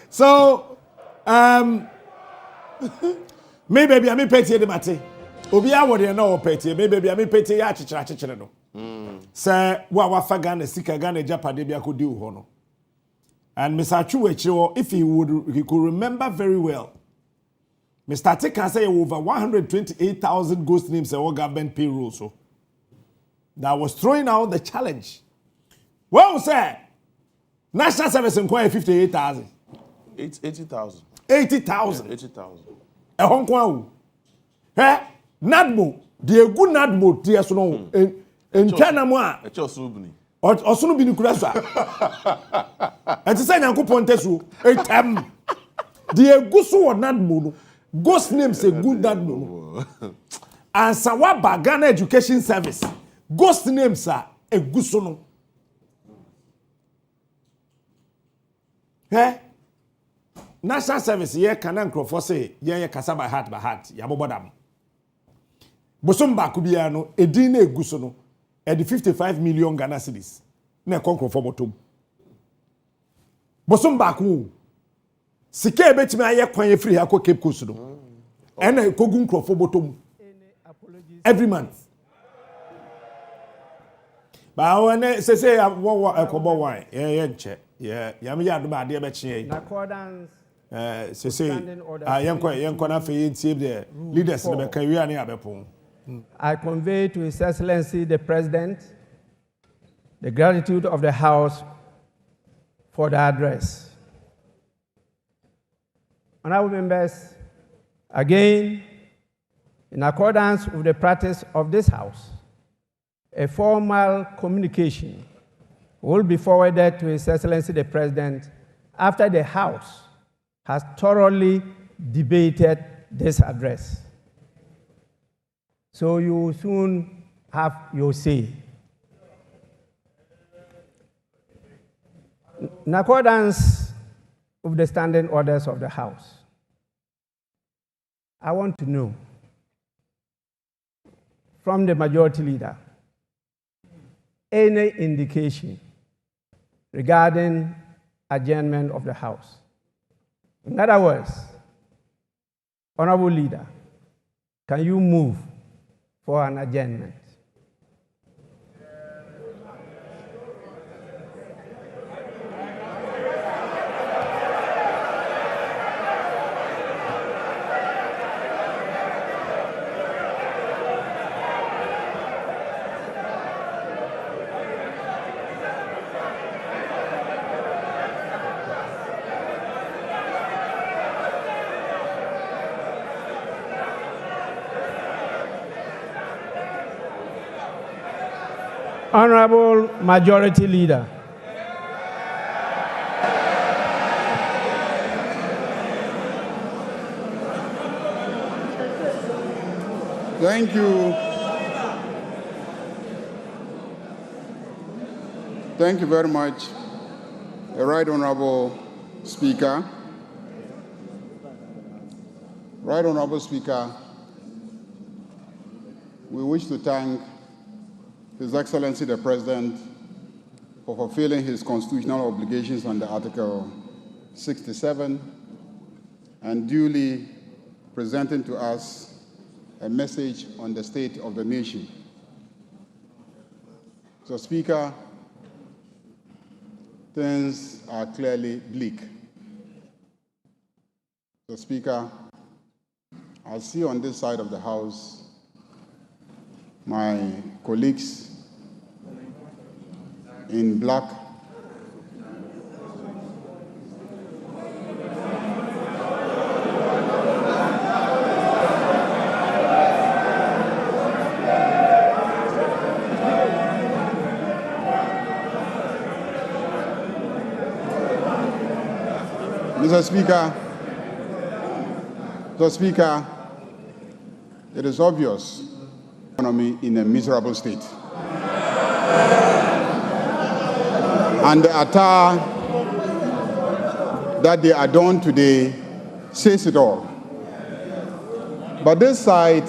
S3: So, maybe I me petty the mate. Obi a wo de na wo petty, maybe I me petty ya chichira no. Say wa fa Ghana sika Ghana Japade bia ko di ho no. And Mr. Chuwechiwo, if he could remember very well, Mr. Tika say over 128,000 ghost names and all government payroll so. That was throwing out the challenge. Well, sir, National Service inquiry 58,000.
S1: 80,000.
S3: 80,000.
S1: 80,000.
S3: A Hong Kong. Eh? Nadmo. The good Nadmo, dear Sono. In China, moi.
S1: A Chosubni.
S3: Or Sunubini Kurasa. And to say, Uncle Pontesu, a tam. The Gusu or Nadmo. Ghost names a good Nadmo. And Sawaba Ghana Education Service. Ghost names are a Gusono. Eh? National Service, ye canan crofo say, ye Kasaba heart by heart, Yabobadam. Bosumba Kubiano, Edine Gusono, at the 55 million Ghana cedis. Ne conquer for bottom. Bosumba Ku. Sike bet me aye kwan free hako Cape Coast no. And a kogun crofo bottom. Every month. But when say what a cobo wine, check. Yeah, yami ya do ba de be chie.
S2: In accordance
S3: say yankwa na fe ntie the leaders ne be kan wi ani abepon.
S2: I convey to His Excellency the President the gratitude of the House for the address. Honorable members, again, in accordance with the practice of this House, a formal communication will be forwarded to His Excellency the President after the House has thoroughly debated this address. So you will soon have your say. In accordance with the standing orders of the House, I want to know from the Majority Leader any indication regarding adjournment of the House. In other words, Honorable Leader, can you move for an adjournment? Honorable Majority Leader,
S4: Thank you. Thank you very much, Right Honorable Speaker. Right Honorable Speaker, we wish to thank His Excellency the President for fulfilling his constitutional obligations under Article 67 and duly presenting to us a message on the state of the nation. So, Speaker, things are clearly bleak. So, Speaker, I see on this side of the House my colleagues in black Mr. Speaker, it is obvious economy in a miserable state. And the attire that they adorn today says it all. But this side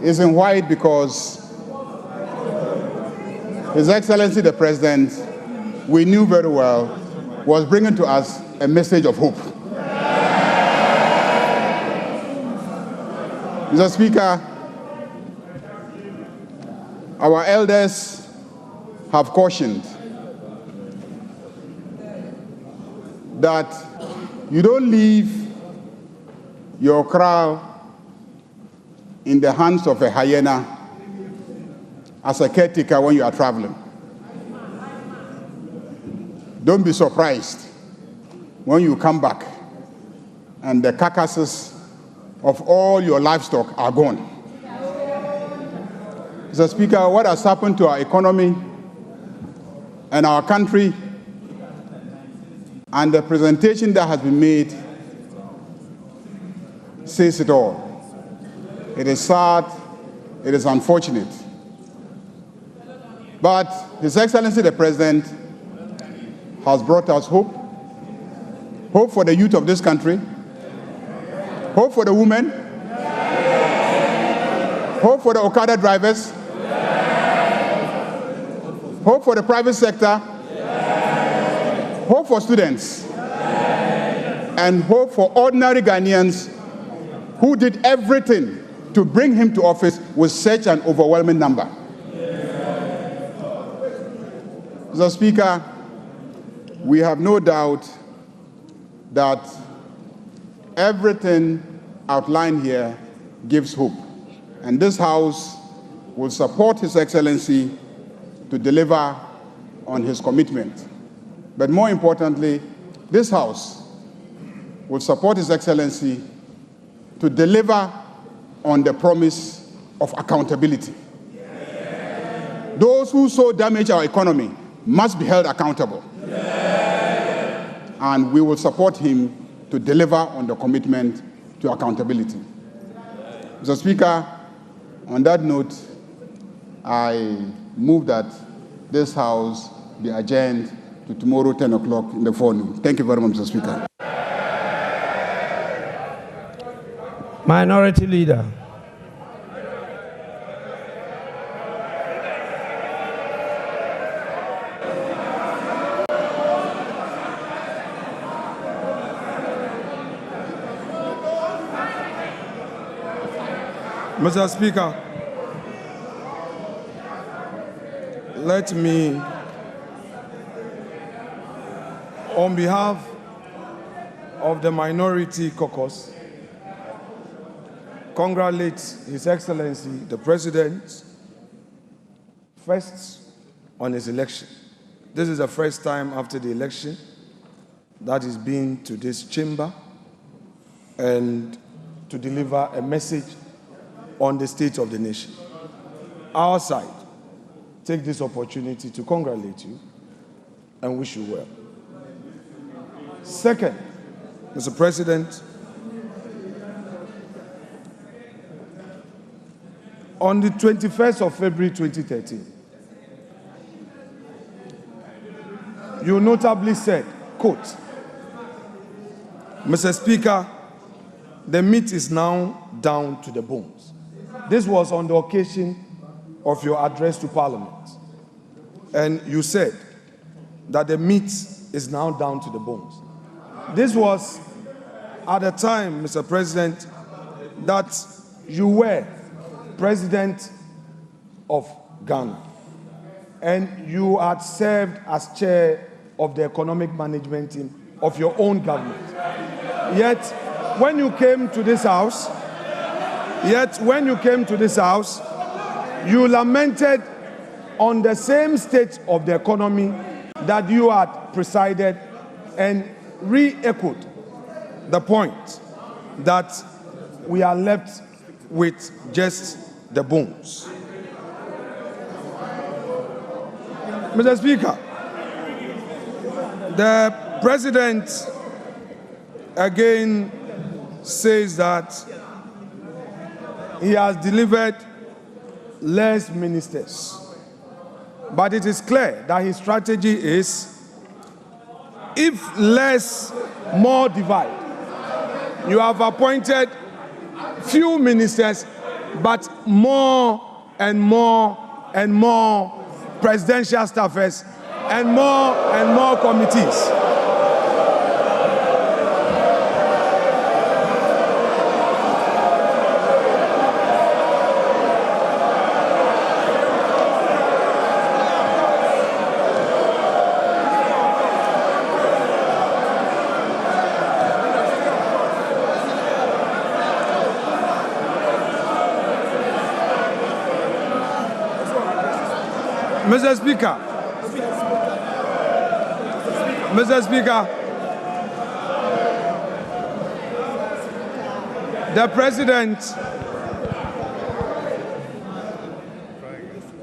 S4: is in white because His Excellency the President, we knew very well, was bringing to us a message of hope. Mr. Speaker, our elders have cautioned that you don't leave your crown in the hands of a hyena as a caretaker when you are traveling. Don't be surprised when you come back and the carcasses of all your livestock are gone. Mr. Speaker, what has happened to our economy and our country and the presentation that has been made says it all. It is sad, it is unfortunate. But His Excellency the President has brought us hope. Hope for the youth of this country. Hope for the women. Hope for the Okada drivers. Hope for the private sector. Hope for students. And hope for ordinary Ghanaians who did everything to bring him to office with such an overwhelming number. Mr. Speaker, we have no doubt that everything outlined here gives hope. And this House will support His Excellency to deliver on his commitment. But more importantly, this House will support His Excellency to deliver on the promise of accountability. Those who so damage our economy must be held accountable. And we will support him to deliver on the commitment to accountability. Mr. Speaker, on that note, I move that this House be adjourned to tomorrow, 10 o'clock in the forenoon. Thank you very much, Mr. Speaker.
S2: Minority Leader.
S5: Mr. Speaker, let me, on behalf of the Minority Caucus, congratulate His Excellency the President first on his election. This is the first time after the election that he's been to this chamber and to deliver a message on the state of the nation. Our side take this opportunity to congratulate you and wish you well. Second, Mr. President, On the 21st of February 2013, you notably said, quote, Mr. Speaker, the meat is now down to the bones. This was on the occasion of your address to Parliament. And you said that the meat is now down to the bones. This was at the time, Mr. President, that you were President of Ghana, and you had served as chair of the economic management team of your own government. Yet, when you came to this house, you lamented on the same state of the economy that you had presided and re-echoed the point that we are left with just the bones. Mr. Speaker, the President again says that he has delivered less ministers. But it is clear that his strategy is, if less, more divide. You have appointed few ministers, but more and more and more presidential staffers and more committees. Mr. Speaker, the President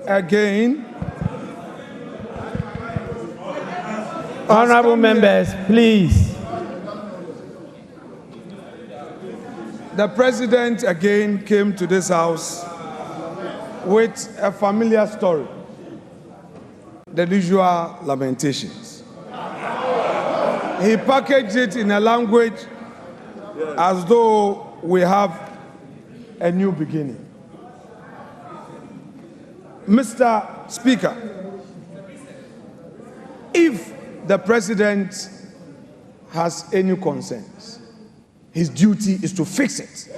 S5: again.
S2: Honorable members, please.
S5: The President again came to this house with a familiar story, the usual lamentations. He packaged it in a language as though we have a new beginning. Mr. Speaker, if the President has any concerns, his duty is to fix it.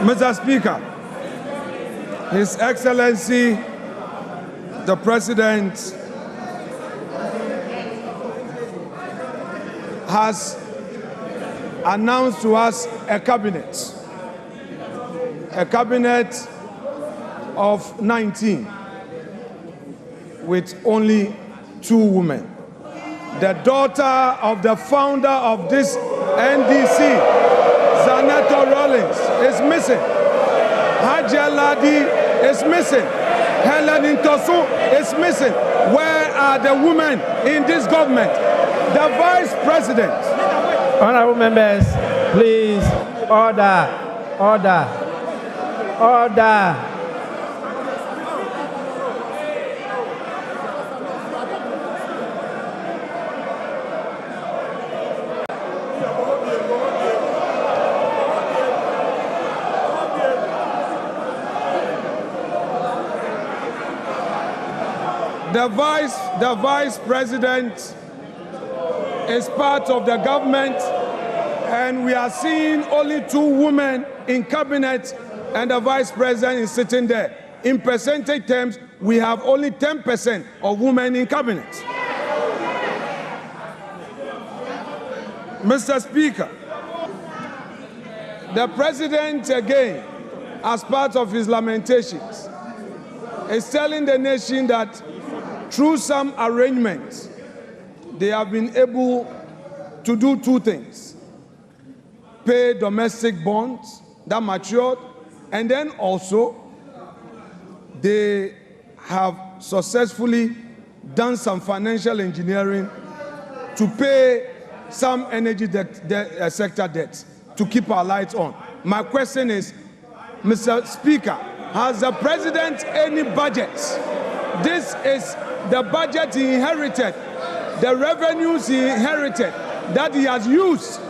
S5: Mr. Speaker, His Excellency, the President, has announced to us a cabinet of 19 with only 2 women. The daughter of the founder of this NDC, Senator Rawlings, is missing. Haja Ladi is missing. Helen Intosu is missing. Where are the women in this government? The Vice President.
S2: Honorable members, please, order.
S5: The Vice President is part of the government, and we are seeing only 2 women in cabinet, and the Vice President is sitting there. In percentage terms, we have only 10% of women in cabinet. Mr. Speaker, the President again, as part of his lamentations, is telling the nation that through some arrangements they have been able to do two things: pay domestic bonds that matured, and then also they have successfully done some financial engineering to pay some energy sector debts to keep our lights on. My question is, Mr. Speaker, has the president any budget? This is the budget he inherited, the revenues he inherited that he has used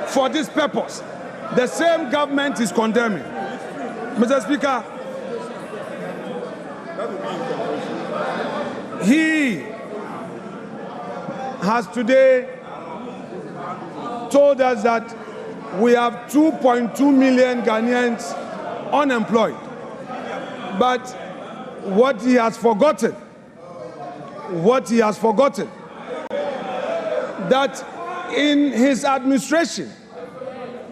S5: for this purpose. The same government is condemning. Mr. Speaker, he has today told us that we have 2.2 million Ghanaians unemployed. But what he has forgotten, that in his administration,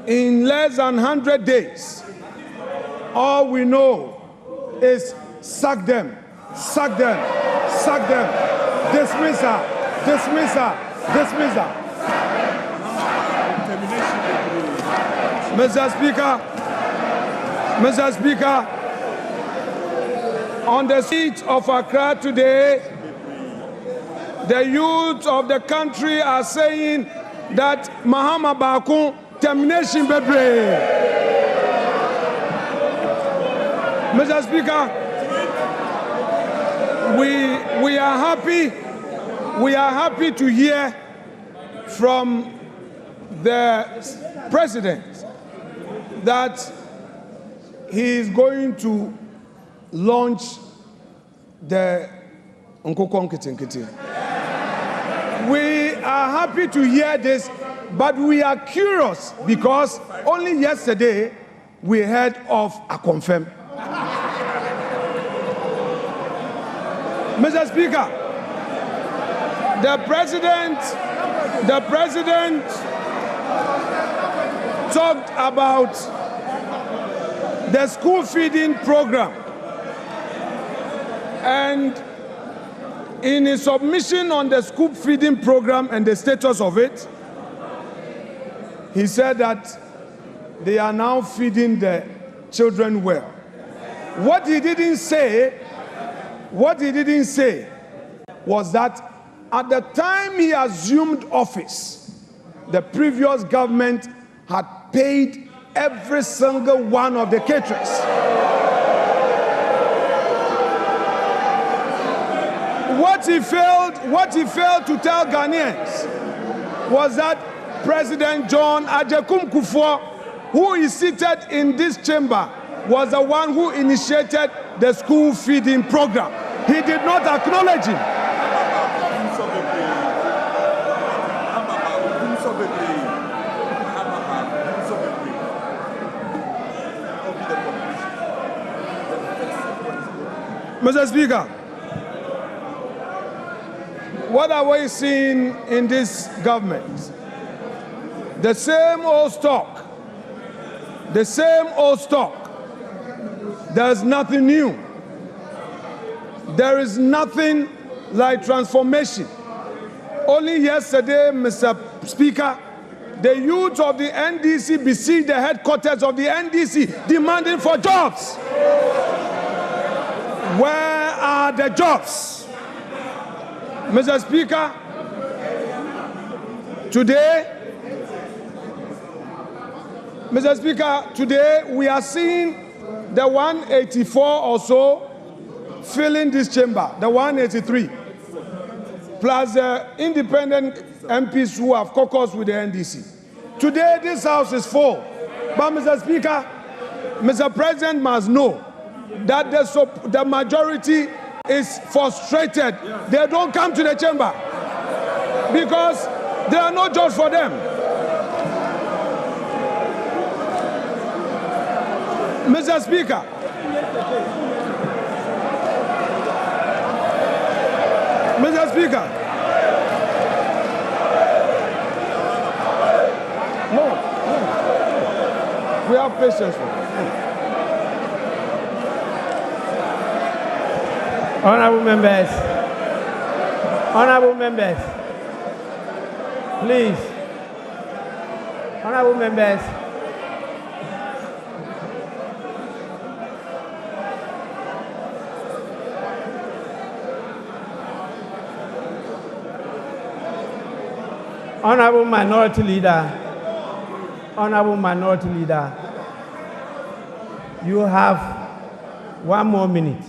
S5: in less than 100 days, all we know is sack them, sack them, sack them, dismiss her, dismiss her, dismiss her. Mr. Speaker, on the streets of Accra today, the youth of the country are saying that Mahama Bakun termination bebre. Mr. Speaker, we are happy to hear from the president that he is going to launch the Nkokon Kitinkiti. We are happy to hear this, but we are curious because only yesterday we heard of a confirm. Mr. Speaker, the president talked about the school feeding program, and in his submission on the school feeding program and the status of it, he said that they are now feeding the children well. What he didn't say was that at the time he assumed office, the previous government had paid every single one of the caterers. What he failed to tell Ghanaians was that President John Ajekum Kufuor, who is seated in this chamber, was the one who initiated the school feeding program. He did not acknowledge him. Mr. Speaker, what are we seeing in this government? The same old stock. The same old stock. There's nothing new. There is nothing like transformation. Only yesterday, Mr. Speaker, the youth of the NDC besieged the headquarters of the NDC demanding for jobs. Where are the jobs? Mr. Speaker, today we are seeing the 184 or so filling this chamber, the 183, plus the independent MPs who have caucused with the NDC. Today this house is full. But Mr. Speaker, Mr. President must know that the majority is frustrated. They don't come to the chamber because there are no jobs for them. Mr. Speaker, no, we have patience.
S2: Honorable members, Please. Honorable members. Honorable Minority Leader, you have 1 more minute.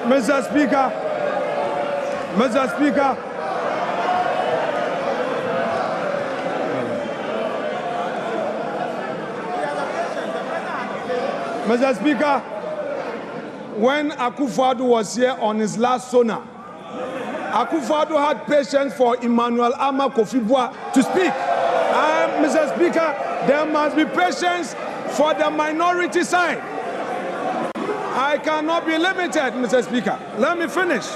S5: Mr. Speaker, Mr. Speaker, when Akufo-Addo was here on his last sonar, Akufo-Addo had patience for Emmanuel Ama Kofi-Boa to speak. Mr. Speaker, there must be patience for the minority side. I cannot be limited, Mr. Speaker. Let me finish.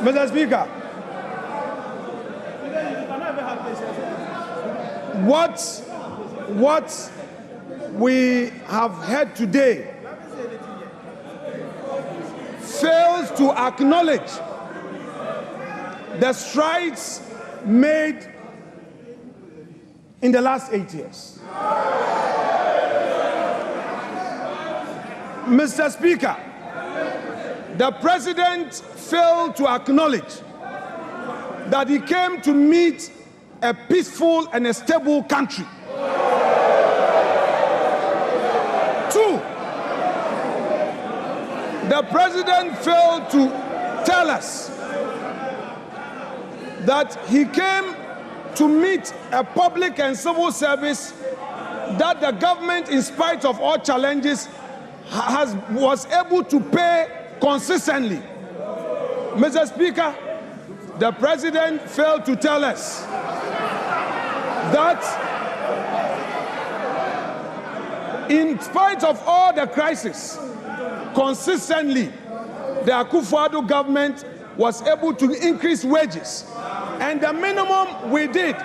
S5: Mr. Speaker, what we have heard today fails to acknowledge the strides made in the last 8 years. Mr. Speaker, the President failed to acknowledge that he came to meet a peaceful and a stable country. 2, the President failed to tell us that he came to meet a public and civil service that the government, in spite of all challenges, was able to pay consistently. Mr. Speaker, the President failed to tell us that in spite of all the crisis, consistently, the Akufo-Addo government was able to increase wages. And the minimum we did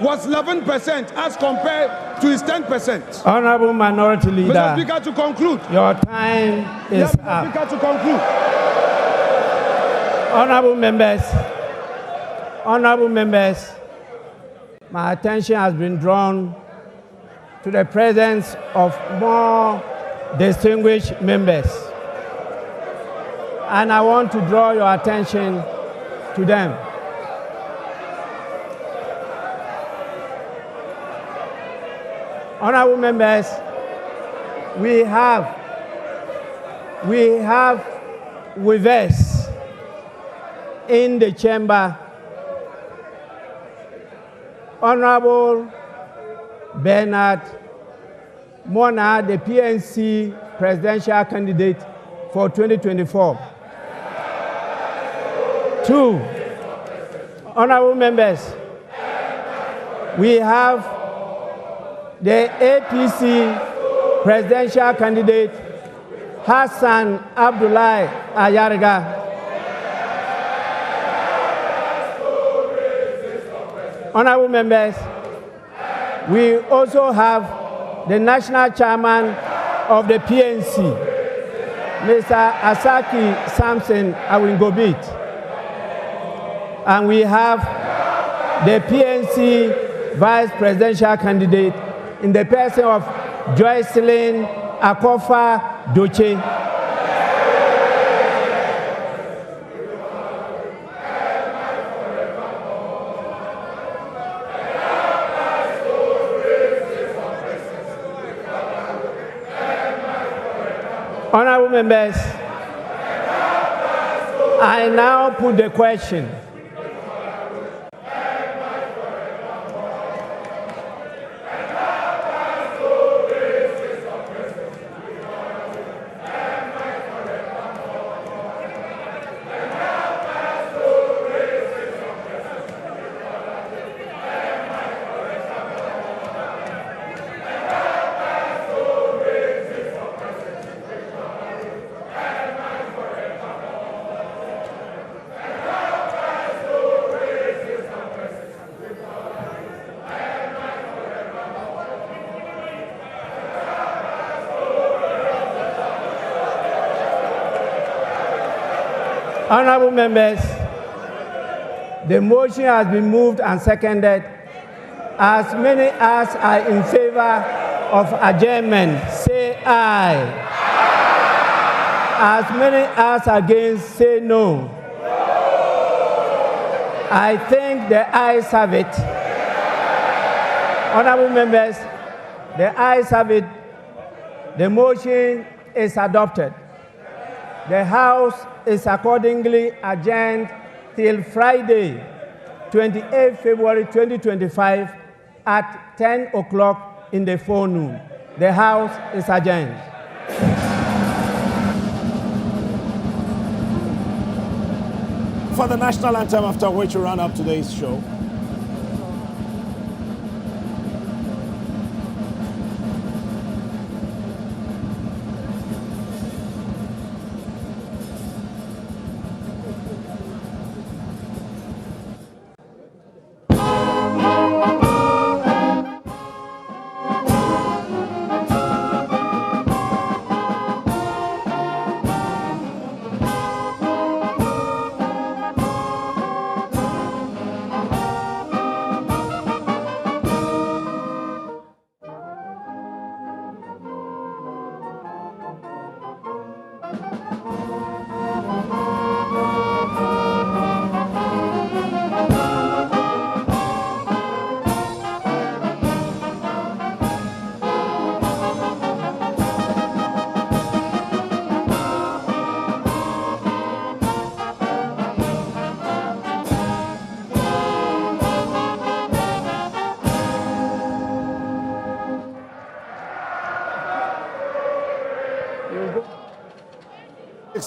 S5: was 11% as compared to his 10%.
S2: Honorable Minority Leader.
S5: Mr. Speaker, to conclude.
S2: Your time is up.
S5: Mr. Speaker, to conclude.
S2: Honorable members, my attention has been drawn to the presence of more distinguished members. And I want to draw your attention to them. Honorable members, we have with us in the chamber Honorable Bernard Mona, the PNC presidential candidate for 2024. 2, honorable members, we have the APC presidential candidate Hassan Abdullahi Ayarga. Honorable members, we also have the national chairman of the PNC, Mr. Asaki Samson Awingobit. And we have the PNC vice presidential candidate in the person of Joycelyn Akofa Doche. Honorable members, I now put the question. Honorable members, the motion has been moved and seconded. As many as are in favor of adjournment, say aye. As many as against, say no. I think the ayes have it. Honorable members, the ayes have it. The motion is adopted. The House is accordingly adjourned till Friday, 28 February 2025 at 10 o'clock in the forenoon. The House is adjourned.
S3: For the national anthem, after which we run up today's show.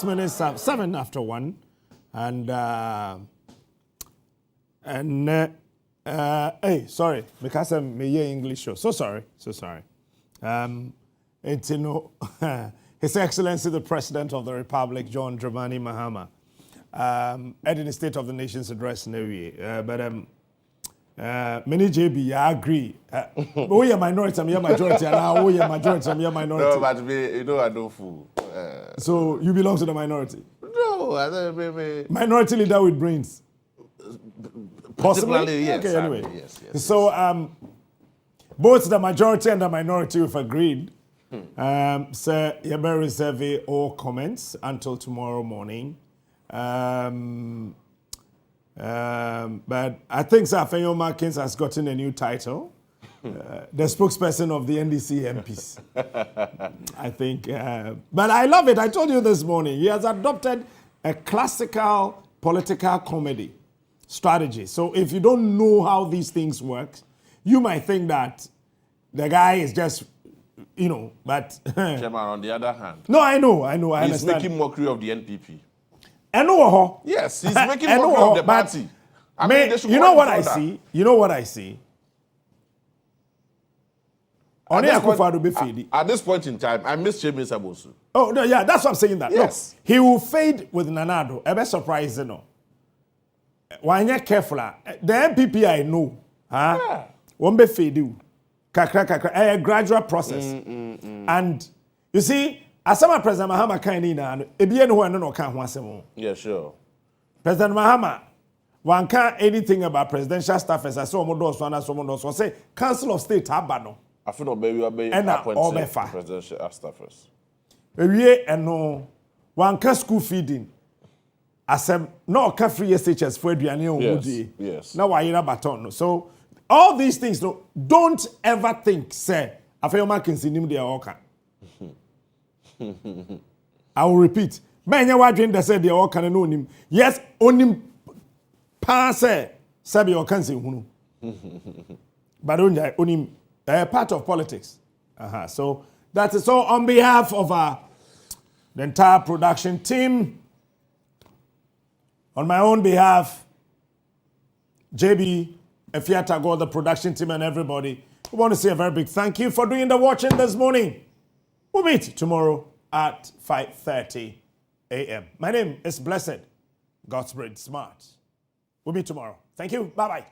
S3: Minutes, 7 after 1, and hey, sorry, because I'm English show. So sorry. It's, you know, His Excellency the President of the Republic, John Dramani Mahama, in the State of the Nation's address, many JB, I agree. Oh, you're minority, I'm your majority, and now, oh, you're majority, I'm your minority.
S1: No, but you know, I don't fool.
S3: So you belong to the minority?
S1: No, I don't.
S3: Minority leader with brains. Possibly,
S1: yes.
S3: Okay, anyway.
S1: Yes.
S3: So both the majority and the minority have agreed. So you may reserve all comments until tomorrow morning. But I think Safenyo Markins has gotten a new title. The spokesperson of the NDC MPs. I think. But I love it. I told you this morning. He has adopted a classical political comedy strategy. So if you don't know how these things work, you might think that the guy is just, you know, but...
S1: Chairman, on the other hand...
S3: No, I know, I
S1: He's
S3: understand.
S1: making mockery of the NPP.
S3: I know.
S1: Yes, he's making mockery of the party. I mean, they should
S3: you know what I see? You know what I see?
S1: At this point in time, I miss James Abosu.
S3: Oh, no, yeah, that's what I'm saying. That.
S1: Yes.
S3: Look, he will fade with Nanado. A bit surprising, no. When you're careful, the MPP I know, won't be fade you. A gradual process. And you see, as some President Mahama kind of,
S1: Yeah, sure.
S3: President Mahama, one can't anything about presidential staffers. I saw someone does say Council of State Abano.
S1: I feel no baby
S3: appointed
S1: presidential staffers.
S3: And no one can school feeding. As no can free SHS for
S1: Yes.
S3: Now why baton. So all these things, no, don't ever think, say, I feel man can see him there all can. I will repeat. Man, you watching the say they all can know him. Yes, only pass sabi or can see him. But only part of politics. So that is all on behalf of the entire production team. On my own behalf, JB, Efiatago, the production team, and everybody, we want to say a very big thank you for doing the watching this morning. We'll meet tomorrow at 5:30 a.m. My name is Blessed Godsbridge Smart. We'll meet tomorrow. Thank you. Bye-bye.